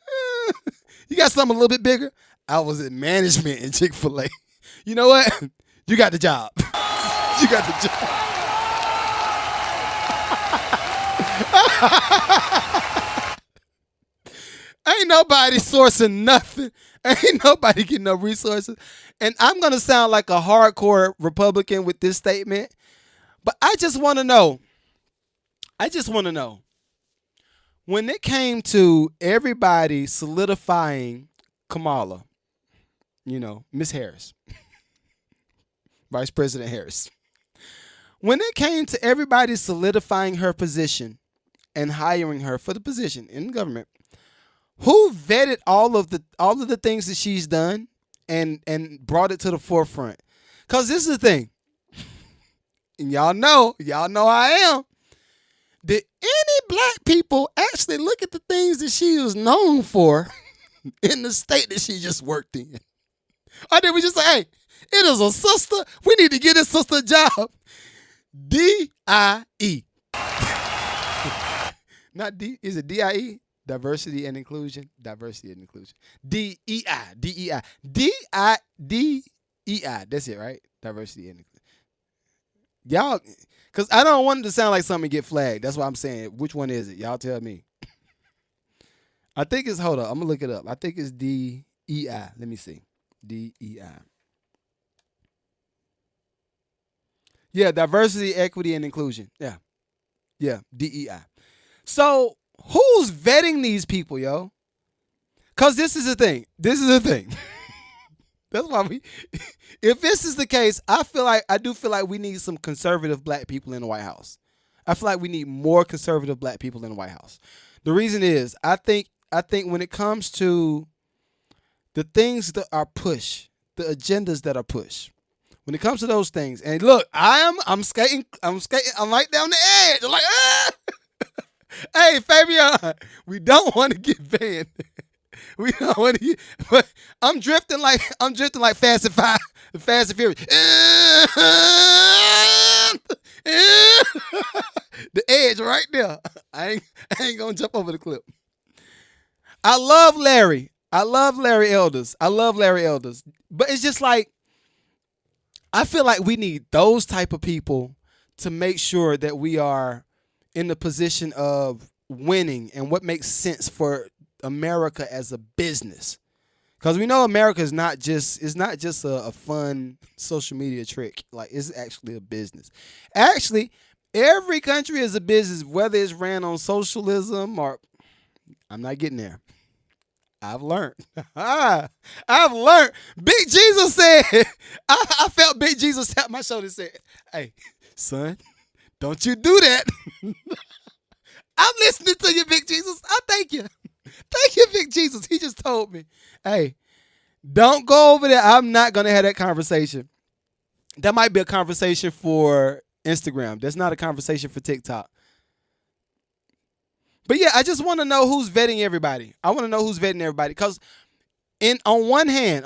you got something a little bit bigger? I was in management in Chick-fil-A. You know what? You got the job. You got the job. Ain't nobody sourcing nothing. Ain't nobody getting no resources. And I'm going to sound like a hardcore Republican with this statement, but I just want to know. When it came to everybody solidifying Kamala, Miss Harris, Vice President Harris. When it came to everybody solidifying her position and hiring her for the position in the government, who vetted all of the things that she's done and brought it to the forefront? Cause this is the thing, and y'all know how I am. Did any black people actually look at the things that she was known for in the state that she just worked in? Or did we just say, hey, it is a sister, we need to get this sister a job? DIE. Not D, is it DIE? Diversity and inclusion. Diversity and inclusion. DEI. DEI. DEI. That's it, right? Diversity and inclusion. Y'all, because I don't want it to sound like something get flagged. That's why I'm saying. Which one is it? Y'all tell me. I think it's, hold up, I'm going to look it up. I think it's DEI. Let me see. DEI. Yeah, diversity, equity, and inclusion. Yeah. Yeah, DEI. So, who's vetting these people, yo? Because this is the thing. That's why if this is the case, I do feel like we need some conservative black people in the White House. I feel like we need more conservative black people in the White House. The reason is, I think when it comes to the things that are pushed, the agendas that are pushed, when it comes to those things, and look, I'm skating, I'm right down the edge. I'm like, ah! Hey, Fabian, we don't want to get banned. We don't want to get, but I'm drifting like Fast and Furious. The edge right there. I ain't gonna jump over the clip. I love Larry Elders. But it's just like, I feel like we need those type of people to make sure that we are in the position of winning and what makes sense for America as a business. Because we know America is not just a fun social media trick. Like, it's actually a business. Actually, every country is a business, whether it's ran on socialism or, I'm not getting there. I've learned. I've learned. Big Jesus said, I felt Big Jesus tap my shoulder and said, hey, son, don't you do that. I'm listening to you, Big Jesus. I thank you. Thank you, Big Jesus. He just told me, hey, don't go over there. I'm not going to have that conversation. That might be a conversation for Instagram. That's not a conversation for TikTok. But yeah, I just want to know who's vetting everybody. I want to know who's vetting everybody. Because on one hand,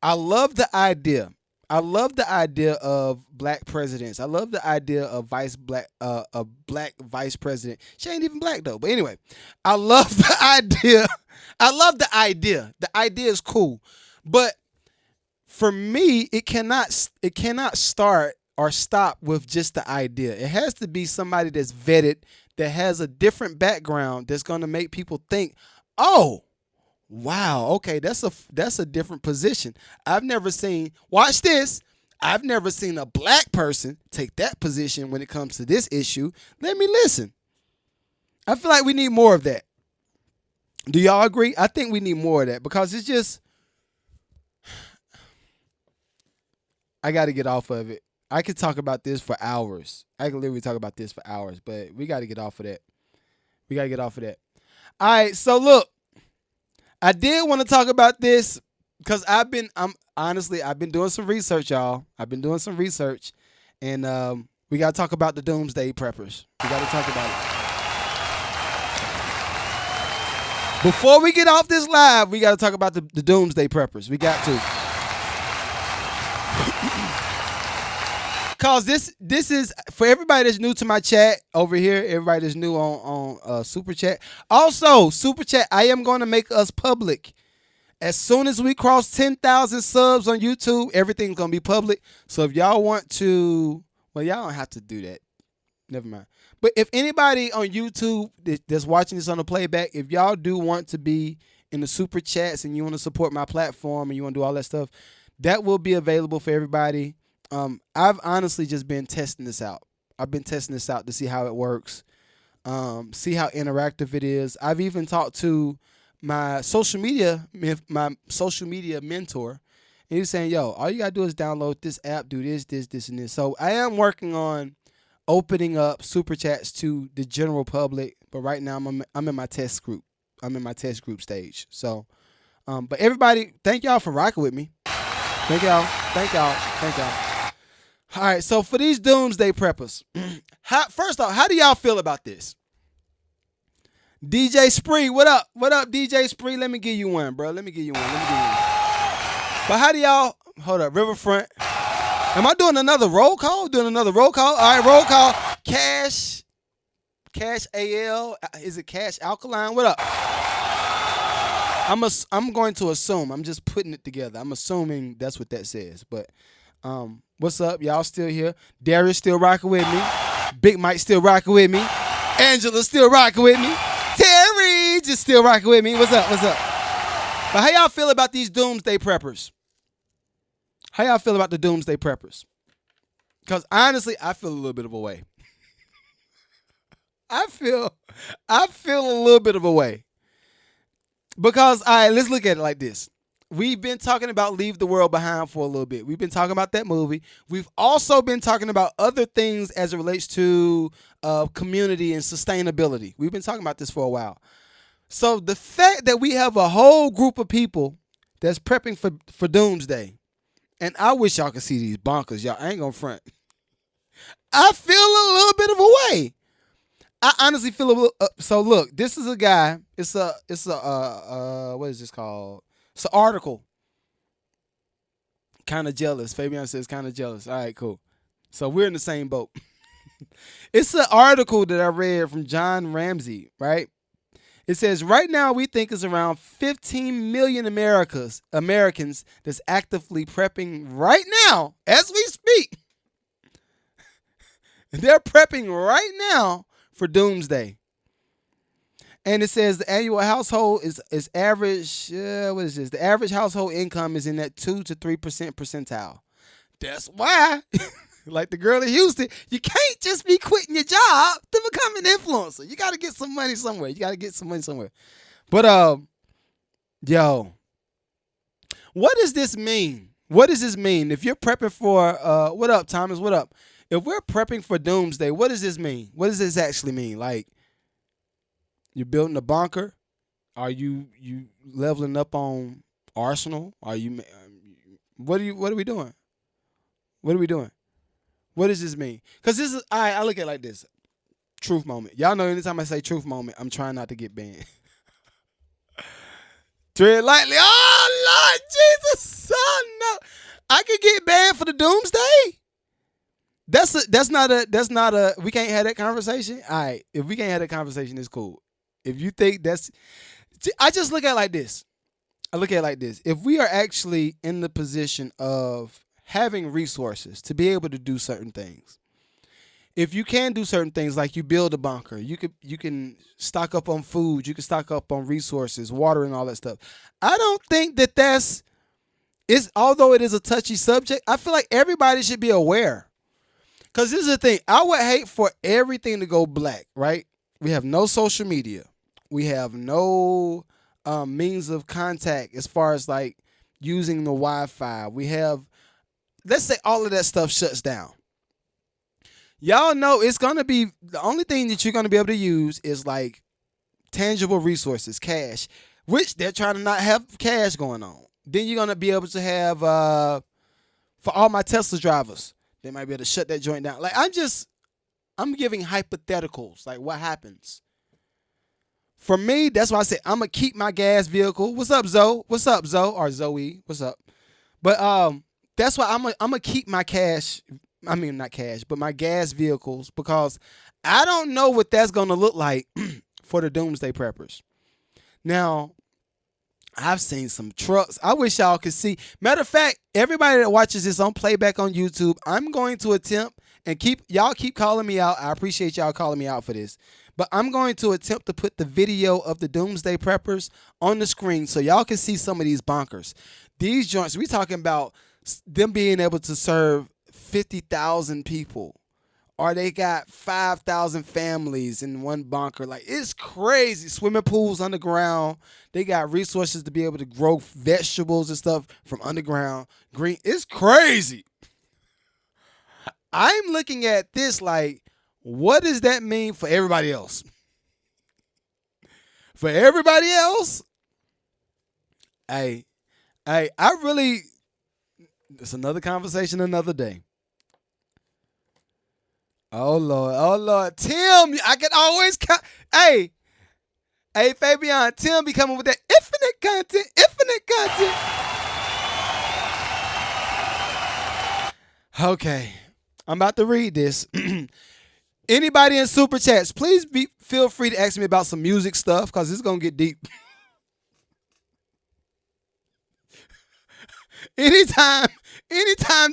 I love the idea. I love the idea of black presidents. I love the idea of a black vice president. She ain't even black though. But anyway, I love the idea. The idea is cool. But for me, it cannot start or stop with just the idea. It has to be somebody that's vetted, that has a different background, that's going to make people think, oh, wow, okay, that's a different position. I've never seen a black person take that position when it comes to this issue. Let me listen. I feel like we need more of that. Do y'all agree? I think we need more of that, because it's just, I got to get off of it. I could talk about this for hours. I could literally talk about this for hours, but we got to get off of that. All right, so look, I did want to talk about this because I've been doing some research, y'all. I've been doing some research, and we got to talk about the doomsday preppers. We got to talk about it. Before we get off this live, we got to talk about the doomsday preppers. We got to. Because this is, for everybody that's new to my chat over here, everybody that's new on Super Chat. Also, Super Chat, I am going to make us public. As soon as we cross 10,000 subs on YouTube, everything's going to be public. So if y'all want to, well, y'all don't have to do that. Never mind. But if anybody on YouTube that's watching this on the playback, if y'all do want to be in the Super Chats and you want to support my platform and you want to do all that stuff, that will be available for everybody. I've honestly just been testing this out. I've been testing this out to see how it works, see how interactive it is. I've even talked to my social media mentor, And he was saying, yo, all you gotta do is download this app, do this, and this. So I am working on opening up super chats to the general public, but right now I'm in my test group. I'm in my test group stage. So, but everybody, thank y'all for rocking with me. Thank y'all. All right, so for these doomsday preppers, first off, how do y'all feel about this? DJ Spree, what up? What up, DJ Spree? Let me give you one, bro. Let me give you one. But how do y'all, hold up, Riverfront. Am I doing another roll call? All right, roll call. Cash AL. Is it Cash Alkaline? What up? I'm going to assume. I'm just putting it together. I'm assuming that's what that says. But what's up? Y'all still here? Darius still rocking with me. Big Mike still rocking with me. Angela still rocking with me. Terry just still rocking with me. What's up? But how y'all feel about these doomsday preppers? How y'all feel about the doomsday preppers? Because honestly, I feel a little bit of a way. I feel a little bit of a way. Because, all right, let's look at it like this. We've been talking about Leave the World Behind for a little bit. We've been talking about that movie. We've also been talking about other things as it relates to community and sustainability. We've been talking about this for a while. So the fact that we have a whole group of people that's prepping for doomsday, and I wish y'all could see these bonkers, y'all. I ain't gonna front. I feel a little bit of a way. I honestly feel a little. So look, this is a guy. It's a what is this called? It's an article. Kind of jealous. Fabian says kind of jealous. All right, cool. So we're in the same boat. It's an article that I read from John Ramsey, right? It says right now we think it's around 15 million Americans that's actively prepping right now as we speak. They're prepping right now for doomsday. And it says the annual household is average. What is this? The average household income is in that 2 to 3% percentile. That's why, like the girl in Houston, you can't just be quitting your job to become an influencer. You got to get some money somewhere. But yo, what does this mean? If you're prepping for what up, Thomas? What up? If we're prepping for doomsday, what does this mean? What does this actually mean? Like, you're building a bunker? Are you leveling up on Arsenal? Are you? What are we doing? What does this mean? Because this is I look at it like this. Truth moment. Y'all know anytime I say truth moment, I'm trying not to get banned. Tread lightly. Oh Lord Jesus, oh no! I could get banned for the doomsday. That's not a. We can't have that conversation. All right, if we can't have that conversation, it's cool. If you think that's, I just look at it like this. If we are actually in the position of having resources to be able to do certain things, if you can do certain things like you build a bunker, you can stock up on food, you can stock up on resources, water, and all that stuff. I don't think that's. Although it is a touchy subject, I feel like everybody should be aware. Because this is the thing. I would hate for everything to go black, right? We have no social media. We have no means of contact as far as like using the Wi-Fi. We have, let's say all of that stuff shuts down. Y'all know it's going to be, the only thing that you're going to be able to use is like tangible resources, cash, which they're trying to not have cash going on. Then you're going to be able to have, for all my Tesla drivers, they might be able to shut that joint down. Like I'm giving hypotheticals, like what happens. For me, that's why I say I'm going to keep my gas vehicle. What's up, Zoe? Or Zoe, what's up? But that's why I'm going to keep my cash, I mean not cash, but my gas vehicles, because I don't know what that's going to look like for the doomsday preppers. Now, I've seen some trucks. I wish y'all could see. Matter of fact, everybody that watches this on playback on YouTube, I'm going to attempt and keep calling me out. I appreciate y'all calling me out for this. But I'm going to attempt to put the video of the doomsday preppers on the screen so y'all can see some of these bonkers. These joints, we talking about them being able to serve 50,000 people or they got 5,000 families in one bunker. Like, it's crazy. Swimming pools underground. They got resources to be able to grow vegetables and stuff from underground. Green. It's crazy. I'm looking at this like, what does that mean for everybody else? For everybody else, I really, it's another conversation another day. Oh Lord, Tim, I can always count. Hey, Fabian, Tim be coming with that infinite content. Okay, I'm about to read this. Anybody in super chats, please feel free to ask me about some music stuff because it's gonna get deep. Anytime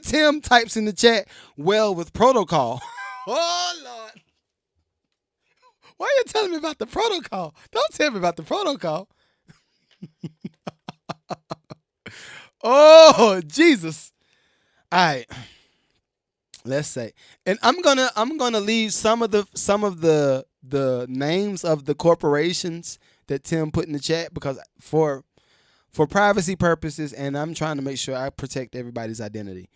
Tim types in the chat, well, with protocol. Oh Lord. Why are you telling me about the protocol? Don't tell me about the protocol. Oh, Jesus. All right. Let's say. And I'm gonna leave some of the names of the corporations that Tim put in the chat because for privacy purposes, and I'm trying to make sure I protect everybody's identity.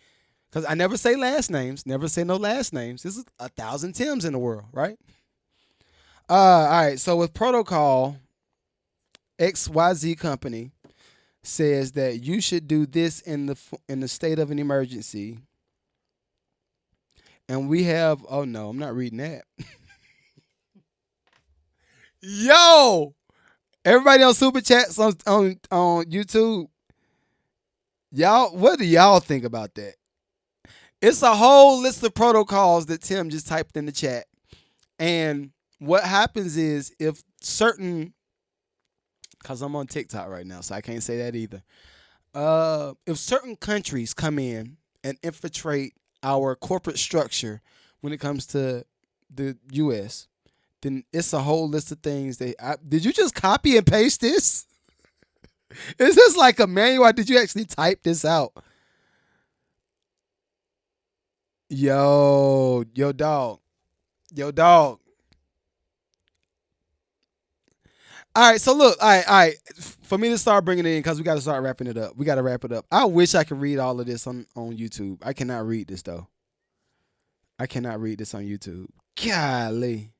Because I never say last names, never say no last names. This is 1,000 Tims in the world, right? All right, so with protocol, XYZ company says that you should do this in the state of an emergency. And we have, oh no, I'm not reading that. Yo! Everybody on Super Chats on YouTube, y'all, what do y'all think about that? It's a whole list of protocols that Tim just typed in the chat. And what happens is if certain, because I'm on TikTok right now, so I can't say that either. If certain countries come in and infiltrate our corporate structure when it comes to the U.S., then it's a whole list of things. Did you just copy and paste this? Is this like a manual or did you actually type this out? Yo, dog. All right, so look, all right. For me to start bringing it in, because we got to start wrapping it up. We got to wrap it up. I wish I could read all of this on YouTube. I cannot read this, though. I cannot read this on YouTube. Golly.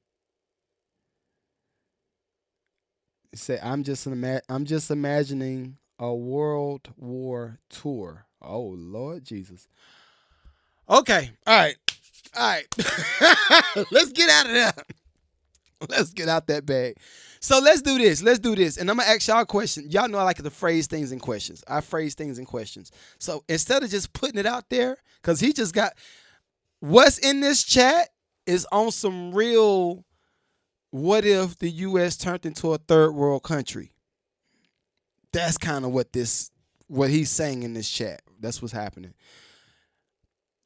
Say, I'm just imagining a World War tour. Oh, Lord Jesus. Okay, all right. Let's get out of there. Let's get out that bag. So let's do this. And I'm going to ask y'all a question. Y'all know I like to phrase things in questions. I phrase things in questions. So instead of just putting it out there, because he just got, what's in this chat is on some real, what if the U.S. turned into a third world country? That's kind of what he's saying in this chat. That's what's happening.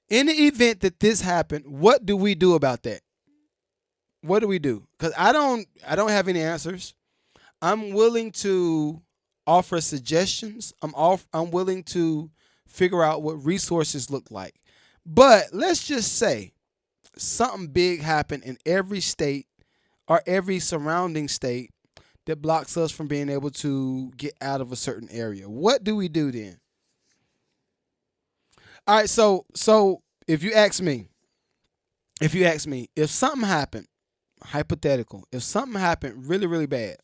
In the event that this happened, what do we do about that? What do we do? Because I don't have any answers. I'm willing to offer suggestions. I'm willing to figure out what resources look like. But let's just say something big happened in every state or every surrounding state that blocks us from being able to get out of a certain area. What do we do then? All right, so if you ask me, if something happened, hypothetical, if something happened really, really bad,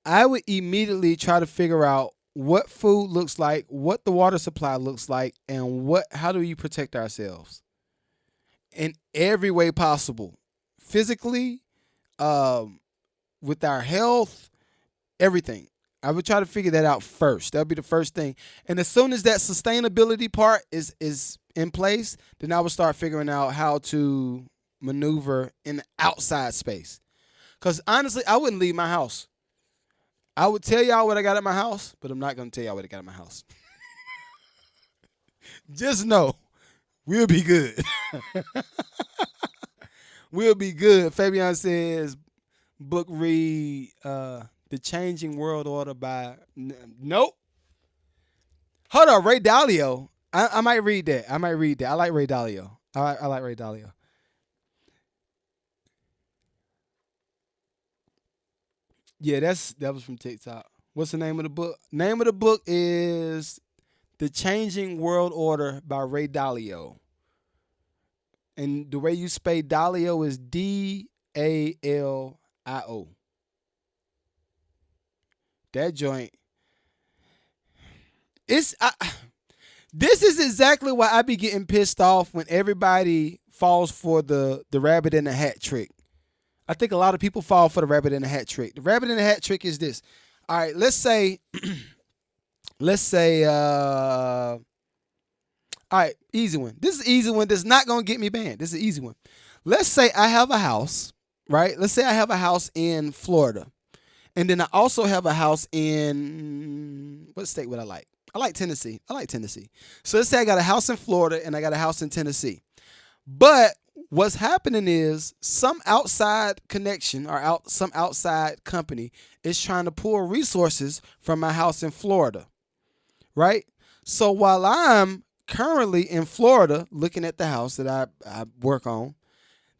I would immediately try to figure out what food looks like, what the water supply looks like, and how do we protect ourselves in every way possible, physically, with our health, everything. I would try to figure that out first. That would be the first thing. And as soon as that sustainability part is in place, then I would start figuring out how to maneuver in the outside space. Because honestly, I wouldn't leave my house. I would tell y'all what I got at my house, but I'm not going to tell y'all what I got at my house. Just know, we'll be good. We'll be good. Fabian says, book read The Changing World Order by... Nope. Hold on, Ray Dalio. I might read that. I like Ray Dalio. I like Ray Dalio. Yeah, that was from TikTok. What's the name of the book? Name of the book is The Changing World Order by Ray Dalio. And the way you spell Dalio is Dalio. That joint. It's this is exactly why I be getting pissed off when everybody falls for the rabbit in the hat trick. I think a lot of people fall for the rabbit in the hat trick. The rabbit in the hat trick is this. All right, let's say all right, easy one. This is an easy one that's not gonna get me banned. This is an easy one. Let's say I have a house, right? Let's say I have a house in Florida. And then I also have a house in what state would I like? I like Tennessee. So let's say I got a house in Florida and I got a house in Tennessee. But what's happening is some outside connection or some outside company is trying to pull resources from my house in Florida, right? So while I'm currently in Florida looking at the house that I work on,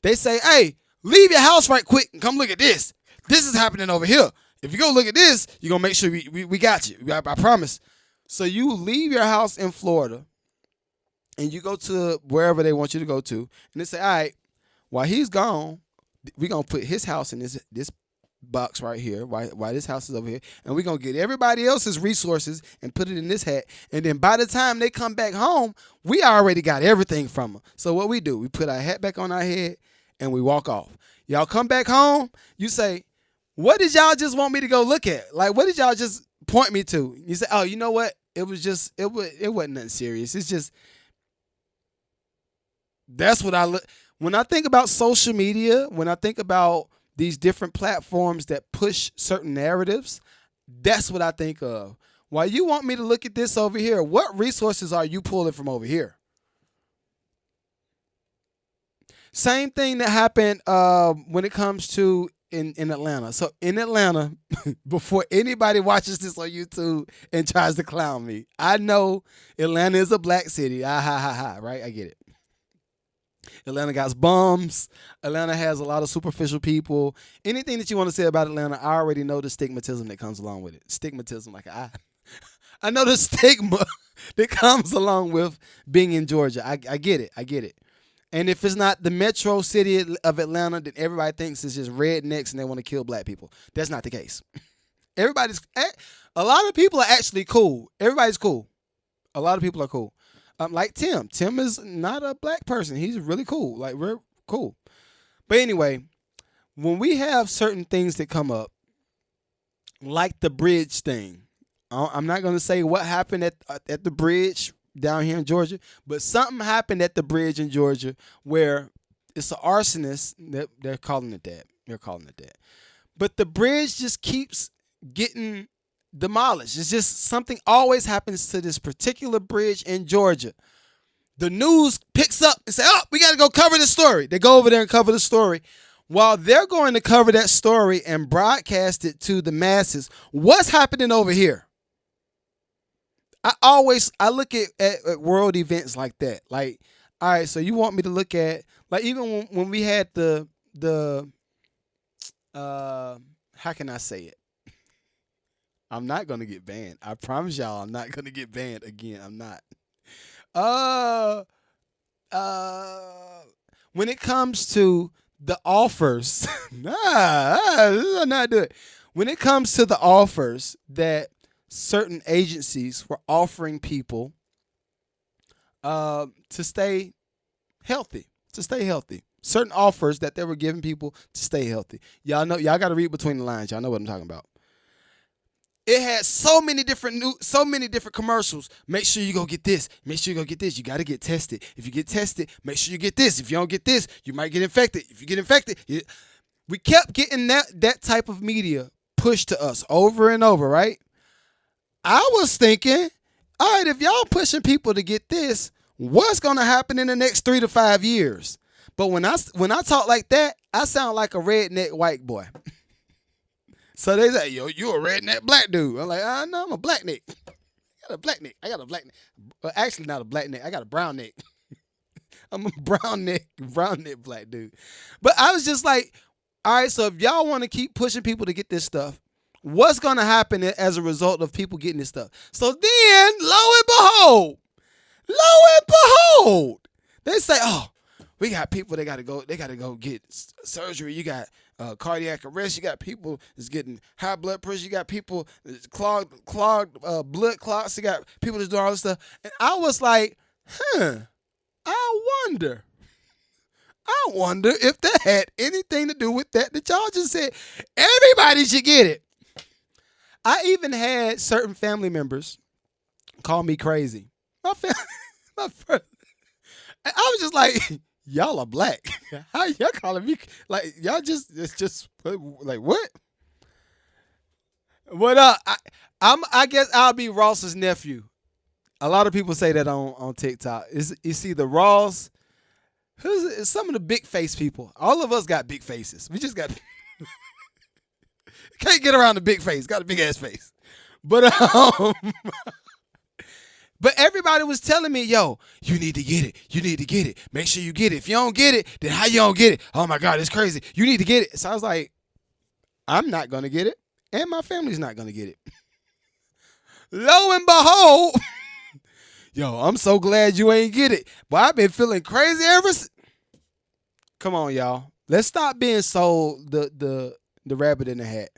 they say, hey, leave your house right quick and come look at this. This is happening over here. If you go look at this, you're going to make sure we got you. I promise. So you leave your house in Florida and you go to wherever they want you to go to. And they say, all right, while he's gone, we're going to put his house in this box right here, while this house is over here. And we're going to get everybody else's resources and put it in this hat. And then by the time they come back home, we already got everything from them. So what we do, we put our hat back on our head and we walk off. Y'all come back home, you say, what did y'all just want me to go look at? Like, what did y'all just point me to? You say, oh, you know what? It wasn't nothing serious. It's just, that's what I look. When I think about social media, when I think about these different platforms that push certain narratives, that's what I think of. Why you want me to look at this over here? What resources are you pulling from over here? Same thing that happened when it comes to in Atlanta. So in Atlanta, before anybody watches this on YouTube and tries to clown me, I know Atlanta is a black city. Right? I get it. Atlanta got bums. Atlanta has a lot of superficial people. Anything that you want to say about Atlanta, I already know the stigmatism that comes along with it. Stigmatism, like I know the stigma that comes along with being in Georgia. I get it. And if it's not the metro city of Atlanta, then everybody thinks it's just rednecks and they want to kill black people. That's not the case. A lot of people are actually cool. Everybody's cool. A lot of people are cool. Like Tim. Tim is not a black person. He's really cool. Like, we're cool. But anyway, when we have certain things that come up, like the bridge thing, I'm not going to say what happened at the bridge down here in Georgia, but something happened at the bridge in Georgia where it's an arsonist. They're calling it that. But the bridge just keeps getting demolished. It's just something always happens to this particular bridge in Georgia. The news picks up and say, oh, we got to go cover the story. They go over there and cover the story. While they're going to cover that story and broadcast it to the masses, what's happening over here? I look at world events like that. Like, all right, so you want me to look at, like, even when we had the how can I say it? I'm not gonna get banned. I promise y'all I'm not gonna get banned again. I'm not. When it comes to the offers, I'm not doing it. When it comes to the offers that certain agencies were offering people to stay healthy, certain offers that they were giving people to stay healthy. Y'all got to read between the lines. Y'all know what I'm talking about. It had so many different commercials. Make sure you go get this. Make sure you go get this. You got to get tested. If you get tested, make sure you get this. If you don't get this, you might get infected. If you get infected, we kept getting that type of media pushed to us over and over, right? I was thinking, all right, if y'all pushing people to get this, what's going to happen in the next 3 to 5 years? But when I talk like that, I sound like a redneck white boy. So they say, yo, you a redneck black dude. I'm like, no, I'm a black neck. I got a black neck. Well, actually not a black neck. I got a brown neck. I'm a brown neck black dude. But I was just like, all right, so if y'all want to keep pushing people to get this stuff, what's going to happen as a result of people getting this stuff. So then, lo and behold, they say, oh, we got people they got to go get surgery. You got cardiac arrest. You got people that's getting high blood pressure. You got people that's clogged blood clots. You got people that's doing all this stuff. And I was like, I wonder if that had anything to do with that y'all just said everybody should get it. I even had certain family members call me crazy. My friend, I was just like, y'all are black. How y'all calling me like y'all it's just like what? What I guess I'll be Ross's nephew. A lot of people say that on TikTok. You see the Ross. Who's some of the big face people? All of us got big faces. We just got can't get around the big face. Got a big ass face. But but everybody was telling me, yo, you need to get it. You need to get it. Make sure you get it. If you don't get it, then how you don't get it? Oh my God, it's crazy. You need to get it. So I was like, I'm not gonna get it, and my family's not gonna get it. Lo and behold. Yo, I'm so glad you ain't get it. But I've been feeling crazy ever since. Come on, y'all. Let's stop being sold the rabbit in the hat.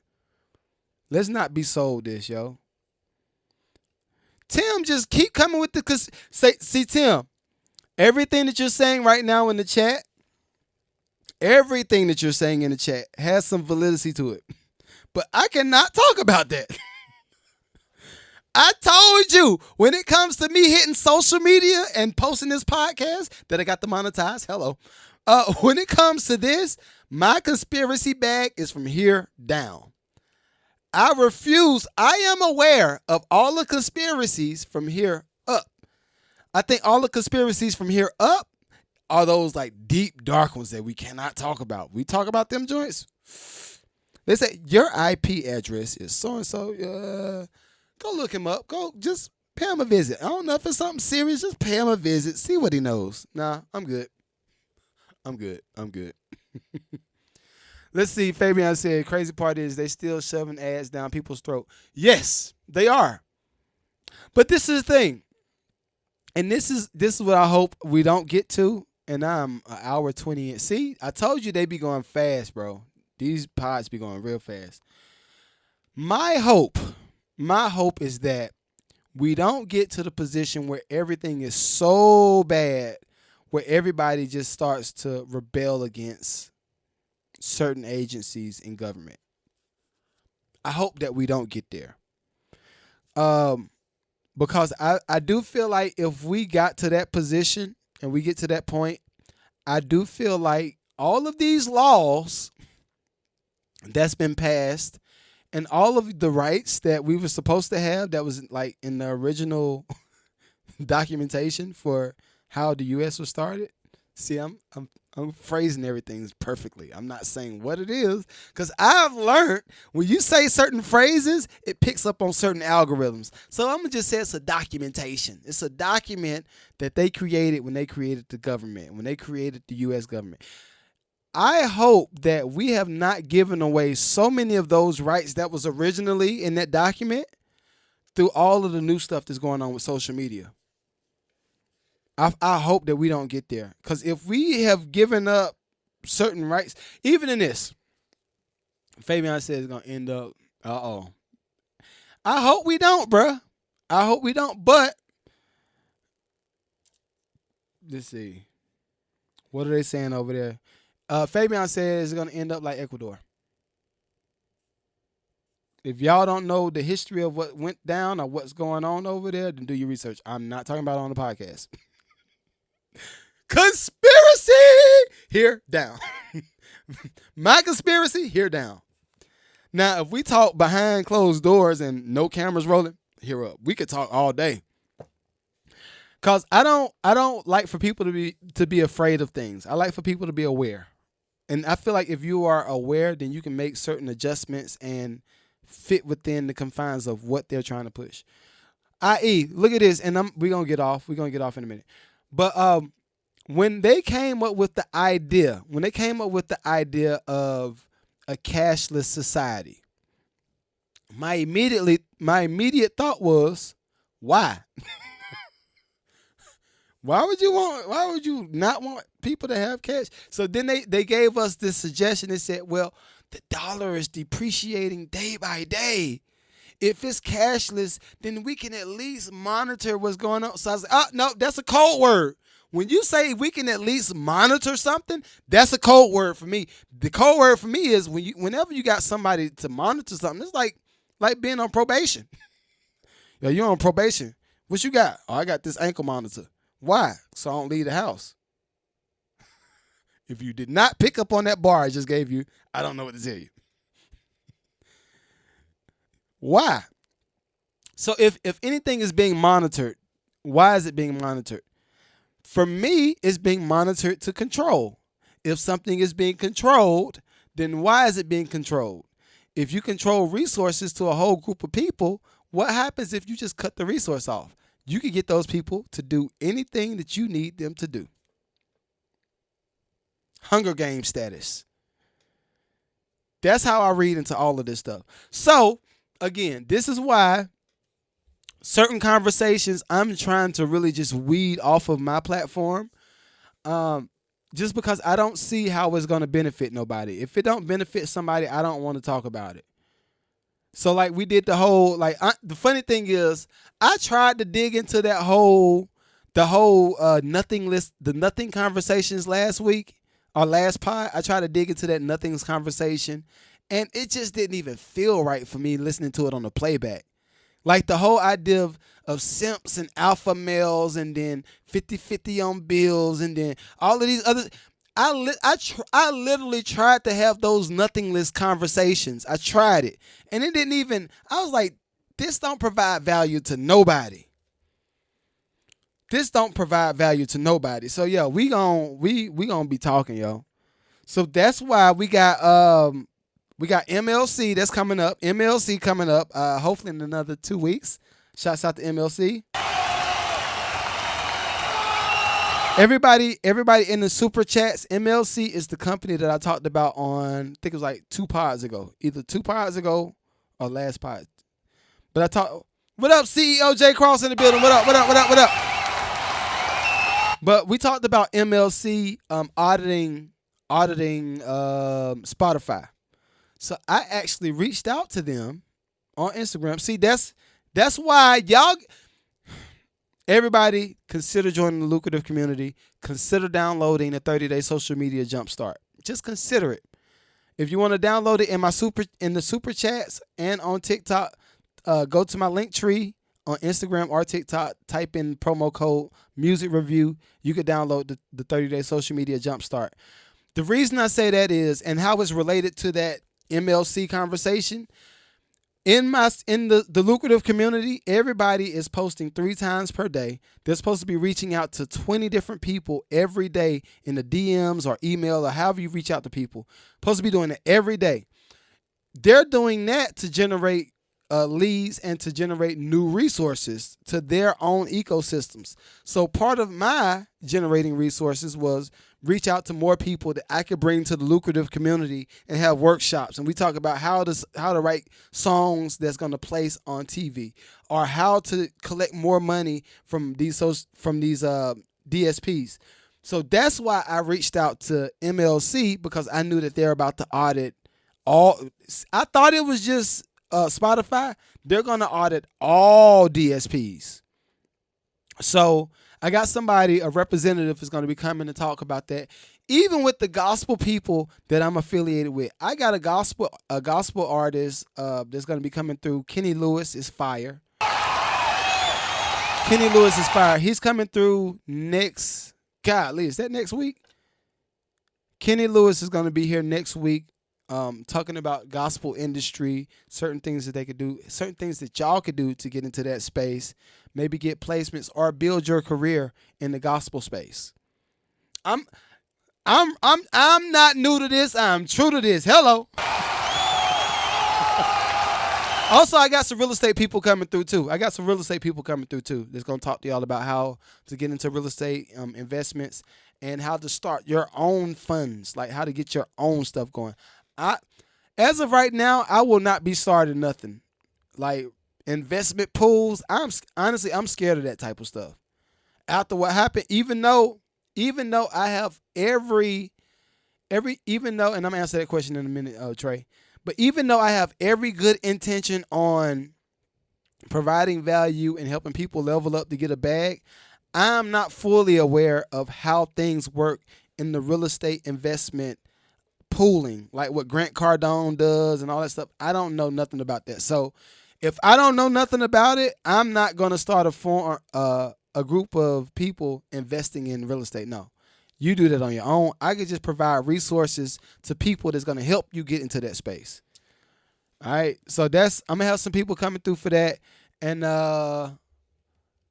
Let's not be sold this, yo. Tim, just keep coming with see, Tim, everything that you're saying right now in the chat, everything that you're saying in the chat has some validity to it. But I cannot talk about that. I told you, when it comes to me hitting social media and posting this podcast that I got to monetize, hello. When it comes to this, my conspiracy bag is from here down. I refuse. I am aware of all the conspiracies from here up. I think all the conspiracies from here up are those like deep, dark ones that we cannot talk about. We talk about them joints. They say your IP address is so-and-so. Go look him up. Go just pay him a visit. I don't know if it's something serious. Just pay him a visit. See what he knows. Nah, I'm good. I'm good. Let's see. Fabian said, crazy part is they still shoving ads down people's throat. Yes, they are. But this is the thing. And this is what I hope we don't get to. And I'm an hour 20 in. See, I told you they be going fast, bro. These pods be going real fast. My hope is that we don't get to the position where everything is so bad, where everybody just starts to rebel against certain agencies in government. I hope that we don't get there. Because I do feel like if we got to that position and we get to that point, I do feel like all of these laws that's been passed and all of the rights that we were supposed to have that was like in the original documentation for how the U.S. was started. See, I'm phrasing everything perfectly. I'm not saying what it is because I've learned when you say certain phrases, it picks up on certain algorithms. So I'm going to just say it's a documentation. It's a document that they created when they created the government, when they created the U.S. government. I hope that we have not given away so many of those rights that was originally in that document through all of the new stuff that's going on with social media. I hope that we don't get there. Because if we have given up certain rights, even in this, Fabian says it's going to end up, I hope we don't, bruh. I hope we don't. But, let's see. What are they saying over there? Fabian says it's going to end up like Ecuador. If y'all don't know the history of what went down or what's going on over there, then do your research. I'm not talking about it on the podcast. Conspiracy here down. My conspiracy here down. Now, if we talk behind closed doors and no cameras rolling, here up. We could talk all day. Cause I don't like for people to be afraid of things. I like for people to be aware. And I feel like if you are aware, then you can make certain adjustments and fit within the confines of what they're trying to push. I.e., look at this, and we're gonna get off. We're gonna get off in a minute. But when they came up with the idea of a cashless society, my immediate thought was, why? Why would you not want people to have cash? So then they gave us this suggestion. They said, well, the dollar is depreciating day by day. If it's cashless, then we can at least monitor what's going on. So I was like, oh, no, that's a code word. When you say we can at least monitor something, that's a code word for me. The code word for me is whenever you got somebody to monitor something, it's like being on probation. Yo, you're on probation. What you got? Oh, I got this ankle monitor. Why? So I don't leave the house. If you did not pick up on that bar I just gave you, I don't know what to tell you. Why? So if anything is being monitored, why is it being monitored? For me, it's being monitored to control. If something is being controlled, then why is it being controlled? If you control resources to a whole group of people, what happens if you just cut the resource off? You can get those people to do anything that you need them to do. Hunger Games status. That's how I read into all of this stuff. So, again, this is why certain conversations I'm trying to really just weed off of my platform, just because I don't see how it's going to benefit nobody. If it don't benefit somebody, I don't want to talk about it. So like we did the whole the funny thing is I tried to dig into the whole nothing list, the nothing conversations last week or last pod. I tried to dig into that nothings conversation, and it just didn't even feel right for me listening to it on the playback. Like the whole idea of simps and alpha males, and then 50-50 on bills, and then all of these other. I literally tried to have those nothingless conversations. I tried it, and it didn't even. I was like, this don't provide value to nobody. This don't provide value to nobody. So yeah, we gonna be talking, yo. So that's why we got MLC that's coming up. MLC coming up. Hopefully in another 2 weeks. Shouts out to MLC. Everybody in the super chats, MLC is the company that I talked about on, I think it was like 2 pods ago. Either 2 pods ago or last pod. But I talked, what up, CEO J Cross in the building? What up? But we talked about MLC auditing Spotify. So I actually reached out to them on Instagram. See, that's why y'all. Everybody, consider joining the Lucrative community. Consider downloading the 30-day social media jumpstart. Just consider it. If you want to download it in the super chats and on TikTok, go to my link tree on Instagram or TikTok. Type in promo code music review. You can download the 30-day social media jumpstart. The reason I say that is, and how it's related to that MLC conversation. In the Lucrative community, everybody is posting 3 times per day. They're supposed to be reaching out to 20 different people every day in the DMs or email or however you reach out to people. Supposed to be doing it every day. They're doing that to generate leads and to generate new resources to their own ecosystems. So part of my generating resources was reach out to more people that I could bring to the Lucrative community and have workshops. And we talk about how to write songs that's going to place on TV, or how to collect more money from these DSPs. So that's why I reached out to MLC, because I knew that they're about to audit all. I thought it was just Spotify. They're going to audit all DSPs. So I got somebody, a representative, is going to be coming to talk about that. Even with the gospel people that I'm affiliated with, I got a gospel artist that's going to be coming through. Kenny Lewis is fire. Kenny Lewis is fire. He's coming through next. Golly, is that next week? Kenny Lewis is going to be here next week, talking about gospel industry, certain things that they could do, certain things that y'all could do to get into that space. Maybe get placements or build your career in the gospel space. I'm not new to this. I'm true to this. Hello. Also, I got some real estate people coming through too. That's going to talk to y'all about how to get into real estate investments and how to start your own funds, like how to get your own stuff going. As of right now, I will not be starting nothing. like investment pools. Honestly, I'm scared of that type of stuff. After what happened, even though I have even though, and I'm gonna answer that question in a minute, Trey. But even though I have every good intention on providing value and helping people level up to get a bag, I'm not fully aware of how things work in the real estate investment pooling, like what Grant Cardone does and all that stuff. I don't know nothing about that. So if I don't know nothing about it, I'm not going to start a group of people investing in real estate. No, you do that on your own. I could just provide resources to people that's going to help you get into that space. All right. So I'm going to have some people coming through for that. And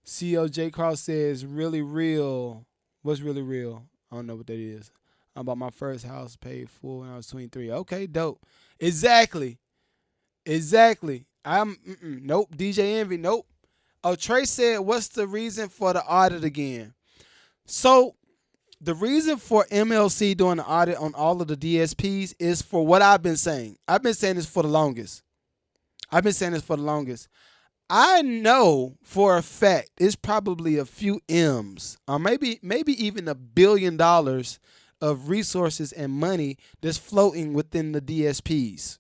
COJ Cross says, really real. What's really real? I don't know what that is. I bought my first house paid full when I was 23. Okay, dope. Exactly. Nope. DJ Envy, nope. Oh, Trey said, what's the reason for the audit again? So the reason for MLC doing the audit on all of the DSPs is for what I've been saying. I've been saying this for the longest. I know for a fact it's probably a few M's, or maybe even $1 billion of resources and money that's floating within the DSPs.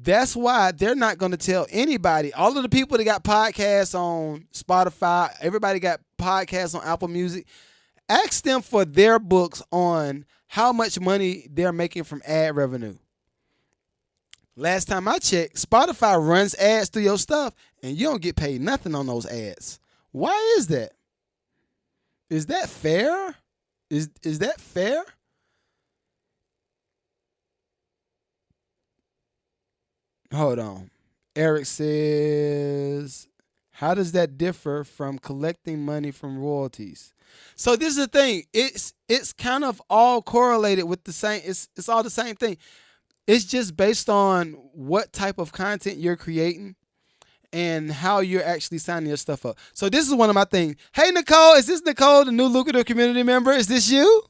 That's why they're not going to tell anybody. All of the people that got podcasts on Spotify, everybody got podcasts on Apple Music, ask them for their books on how much money they're making from ad revenue. Last time I checked, Spotify runs ads through your stuff, and you don't get paid nothing on those ads. Why is that? Is that fair? Is that fair? Hold on. Eric says, how does that differ from collecting money from royalties? So this is the thing. It's kind of all correlated with the same. It's all the same thing. It's just based on what type of content you're creating and how you're actually signing your stuff up. So this is one of my things. Hey, Nicole, is this Nicole, the new Lucrative community member? Is this you?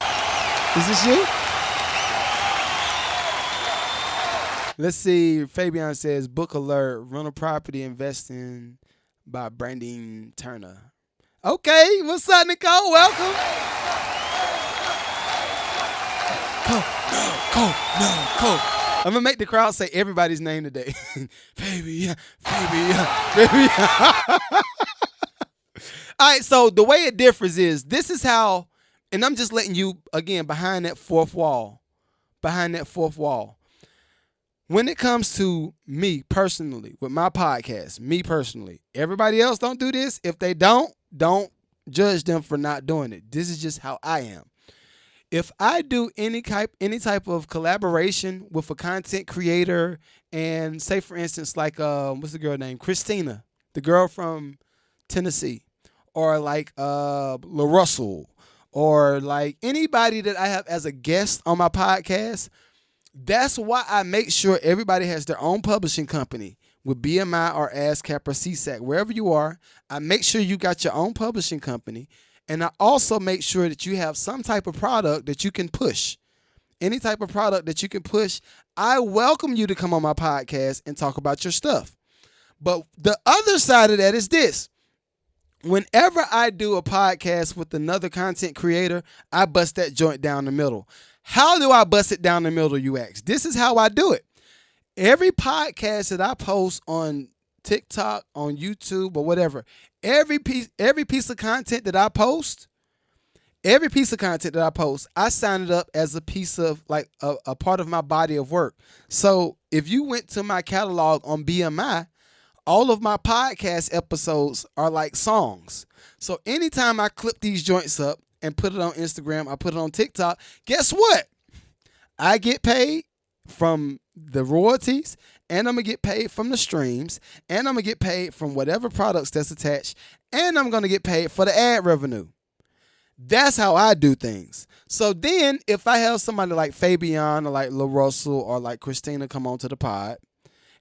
Let's see. Fabian says, book alert, rental property investing by Brandine Turner. Okay, what's up, Nicole? Welcome. Go. I'm going to make the crowd say everybody's name today. Fabian. All right, so the way it differs is, this is how, and I'm just letting you, again, behind that fourth wall. When it comes to me personally, with my podcast, everybody else don't do this. If they don't judge them for not doing it. This is just how I am. If I do any type of collaboration with a content creator, and say for instance, like what's the girl name? Christina, the girl from Tennessee, or like La Russell, or like anybody that I have as a guest on my podcast, that's why I make sure everybody has their own publishing company with BMI or ASCAP or CSAC, wherever you are. I make sure you got your own publishing company. And I also make sure that you have some type of product that you can push. Any type of product that you can push, I welcome you to come on my podcast and talk about your stuff. But the other side of that is this. Whenever I do a podcast with another content creator, I bust that joint down the middle. How do I bust it down the middle, you ask? This is how I do it. Every podcast that I post on TikTok, on YouTube, or whatever, every piece of content that I post, I sign it up as a piece of, like, a part of my body of work. So if you went to my catalog on BMI, all of my podcast episodes are like songs. So anytime I clip these joints up and put it on Instagram, I put it on TikTok, guess what? I get paid from the royalties, and I'm going to get paid from the streams, and I'm going to get paid from whatever products that's attached, and I'm going to get paid for the ad revenue. That's how I do things. So then if I have somebody like Fabian or like La Russell or like Christina come on to the pod,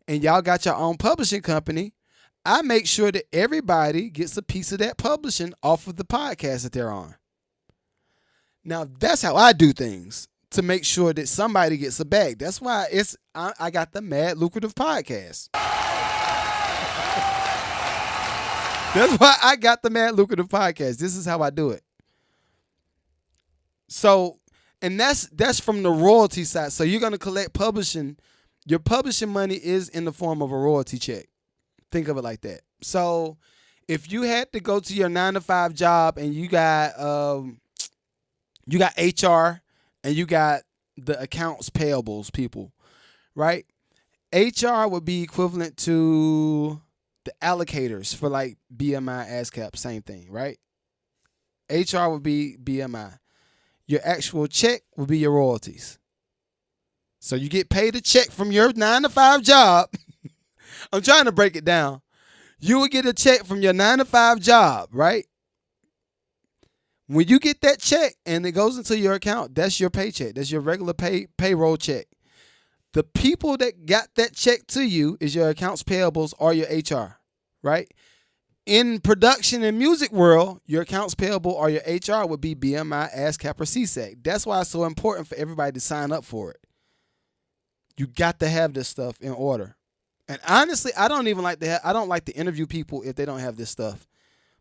and y'all got your own publishing company, I make sure that everybody gets a piece of that publishing off of the podcast that they're on. Now, that's how I do things, to make sure that somebody gets a bag. That's why I got the Mad Lucrative podcast. That's why I got the Mad Lucrative podcast. This is how I do it. So, and that's from the royalty side. So you're gonna collect publishing. Your publishing money is in the form of a royalty check. Think of it like that. So, if you had to go to your 9 to 5 job and you got HR and you got the accounts payables people, right? HR would be equivalent to the allocators for like BMI, ASCAP, same thing, right? HR would be BMI. Your actual check would be your royalties. So you get paid a check from your 9 to 5 job. I'm trying to break it down. You would get a check from your 9 to 5 job, right? When you get that check and it goes into your account, that's your paycheck. That's your regular payroll check. The people that got that check to you is your accounts payables or your HR, right? In production and music world, your accounts payable or your HR would be BMI, ASCAP, or CSEC. That's why it's so important for everybody to sign up for it. You got to have this stuff in order. And honestly, I don't like to interview people if they don't have this stuff,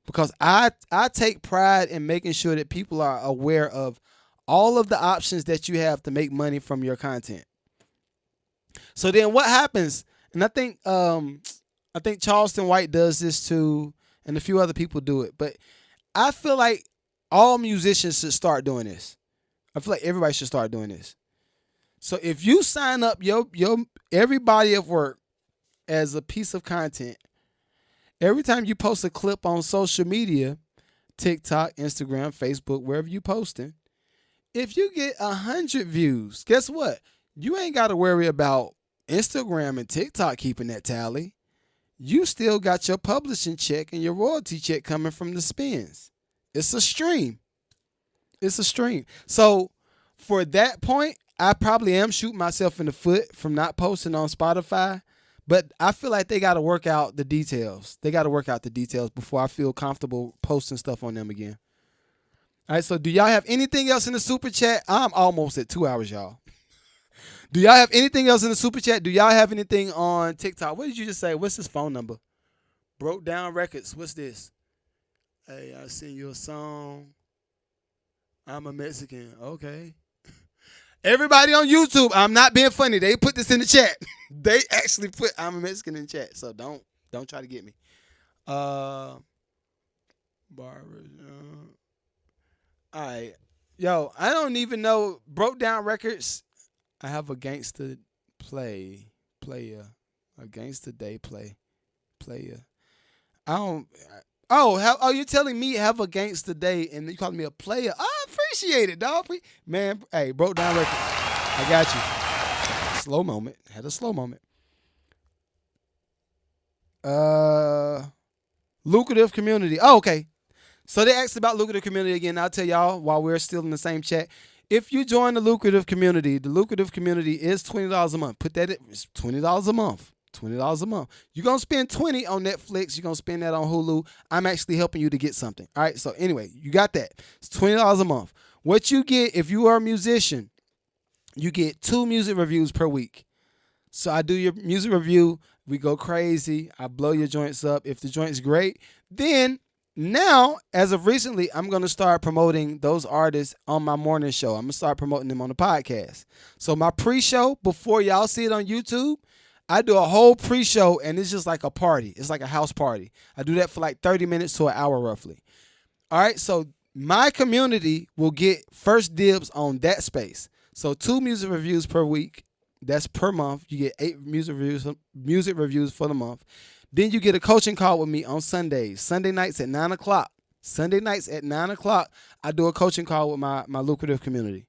because I take pride in making sure that people are aware of all of the options that you have to make money from your content. So then what happens? And I think Charleston White does this too, and a few other people do it. But I feel like all musicians should start doing this. I feel like everybody should start doing this. So if you sign up your every body of work as a piece of content, every time you post a clip on social media, TikTok, Instagram, Facebook, wherever you posting, if you get 100 views, guess what? You ain't got to worry about Instagram and TikTok keeping that tally. You still got your publishing check and your royalty check coming from the spins. It's a stream. It's a stream. So for that point, I probably am shooting myself in the foot from not posting on Spotify, but I feel like they got to work out the details. They got to work out the details before I feel comfortable posting stuff on them again. All right, so do y'all have anything else in the super chat? I'm almost at 2 hours, y'all. Do y'all have anything else in the super chat? Do y'all have anything on TikTok? What did you just say? What's his phone number? Broke Down Records. What's this? Hey, I sing you a song. I'm a Mexican. Okay. Everybody on YouTube, I'm not being funny. They put this in the chat. They actually put I'm a Mexican in the chat. So don't try to get me. Barbara. All right. Yo, I don't even know. Broke Down Records. I have a gangster player. A gangster day player. I don't. Oh, you're telling me have a gangster day and you calling me a player? I appreciate it, dog. Man, hey, Broke Down Records. I got you. Slow moment. Had a slow moment. Lucrative community. Oh, okay. So they asked about Lucrative community again. I'll tell y'all while we're still in the same chat. If you join the Lucrative community is $20 a month. Put that in. It's $20 a month. $20 a month. You're going to spend $20 on Netflix. You're going to spend that on Hulu. I'm actually helping you to get something. All right. So anyway, you got that. It's $20 a month. What you get if you are a musician, you get 2 music reviews per week. So I do your music review. We go crazy. I blow your joints up. If the joint's great, then now, as of recently, I'm going to start promoting those artists on my morning show. I'm going to start promoting them on the podcast. So my pre-show, before y'all see it on YouTube, I do a whole pre-show, and it's just like a party. It's like a house party. I do that for like 30 minutes to an hour roughly. All right, so my community will get first dibs on that space. So 2 music reviews per week. That's per month. You get 8 music reviews for the month. Then you get a coaching call with me on Sundays. Sunday nights at 9 o'clock. Sunday nights at 9 o'clock, I do a coaching call with my Lucrative community.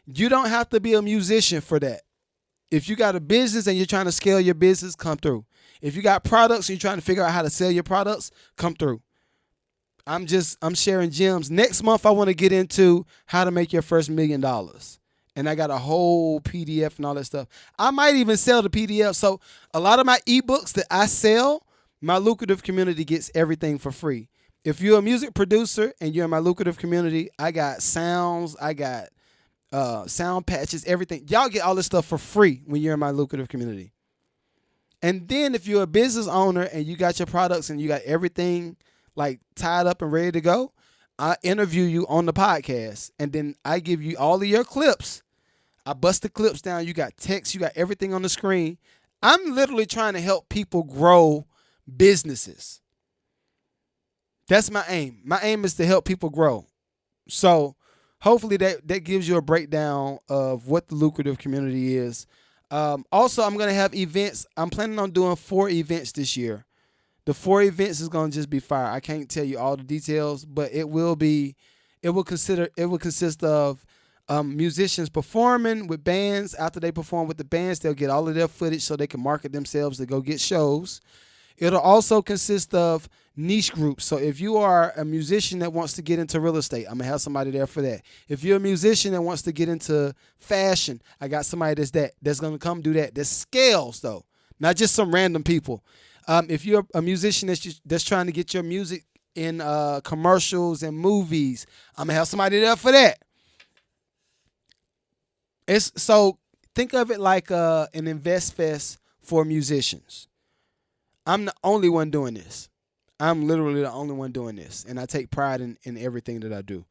You don't have to be a musician for that. If you got a business and you're trying to scale your business, come through. If you got products and you're trying to figure out how to sell your products, come through. I'm sharing gems. Next month, I want to get into how to make your first $1 million. And I got a whole PDF and all that stuff. I might even sell the PDF. So a lot of my ebooks that I sell, my Lucrative community gets everything for free. If you're a music producer and you're in my Lucrative community, I got sounds, I got sound patches, everything. Y'all get all this stuff for free when you're in my Lucrative community. And then if you're a business owner and you got your products and you got everything like tied up and ready to go, I interview you on the podcast, and then I give you all of your clips. I bust the clips down. You got text, you got everything on the screen. I'm literally trying to help people grow businesses. That's my aim. My aim is to help people grow. So hopefully that gives you a breakdown of what the lucrative community is. Also, I'm going to have events. I'm planning on doing 4 events this year. The 4 events is going to just be fire. I can't tell you all the details, but it will consist of musicians performing with bands. After they perform with the bands, they'll get all of their footage so they can market themselves to go get shows. It'll also consist of niche groups. So if you are a musician that wants to get into real estate, I'm going to have somebody there for that. If you're a musician that wants to get into fashion, I got somebody that's going to come do that. That scales, though, not just some random people. If you're a musician that's trying to get your music in commercials and movies, I'm going to have somebody there for that. So think of it like an invest fest for musicians. I'm the only one doing this. I'm literally the only one doing this, and I take pride in everything that I do.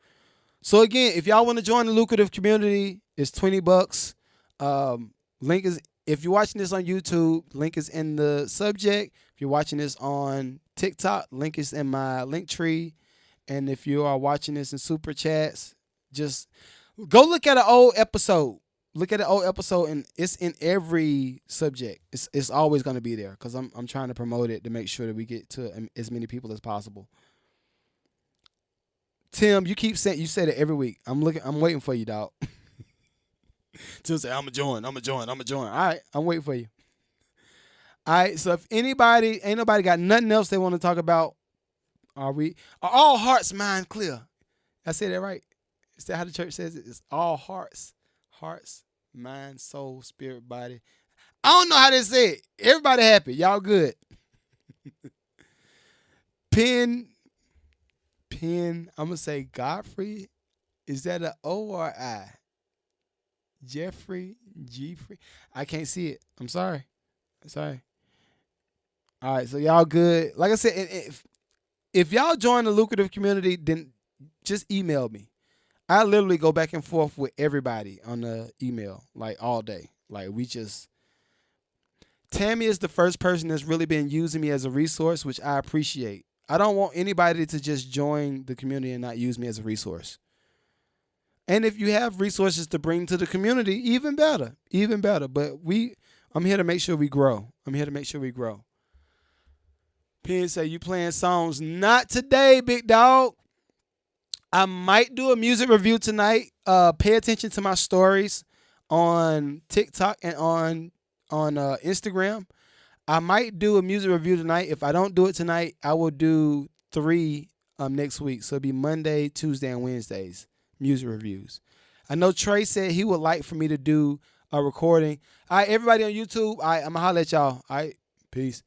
So again, if y'all want to join the lucrative community, it's $20. Link is, if you're watching this on YouTube, link is in the subject. If you're watching this on TikTok, link is in my link tree. And if you are watching this in super chats, just go look at an old episode. Look at an old episode, and it's in every subject. It's always going to be there because I'm trying to promote it to make sure that we get to as many people as possible. Tim, you keep saying, you said it every week. I'm waiting for you, dog. Tim say, I'm gonna join. All right, I'm waiting for you. All right, so if ain't nobody got nothing else they want to talk about, are all hearts, mind clear? I said that right? Is that how the church says it? It's all hearts, mind, soul, spirit, body. I don't know how they say it. Everybody happy. Y'all good. Pen, I'm going to say Godfrey. Is that a O or I? Jeffrey, Jeffrey. I can't see it. I'm sorry. All right, so y'all good. Like I said, if y'all join the lucrative community, then just email me. I literally go back and forth with everybody on the email, like all day. Like Tammy is the first person that's really been using me as a resource, which I appreciate. I don't want anybody to just join the community and not use me as a resource. And if you have resources to bring to the community, even better. But I'm here to make sure we grow. Penn say, you playing songs? Not today, big dog. I might do a music review tonight. Pay attention to my stories on TikTok and on Instagram. I might do a music review tonight. If I don't do it tonight, I will do 3 next week. So it'll be Monday, Tuesday, and Wednesdays music reviews. I know Trey said he would like for me to do a recording. All right, everybody on YouTube, I'm going to holler at y'all. All right, peace.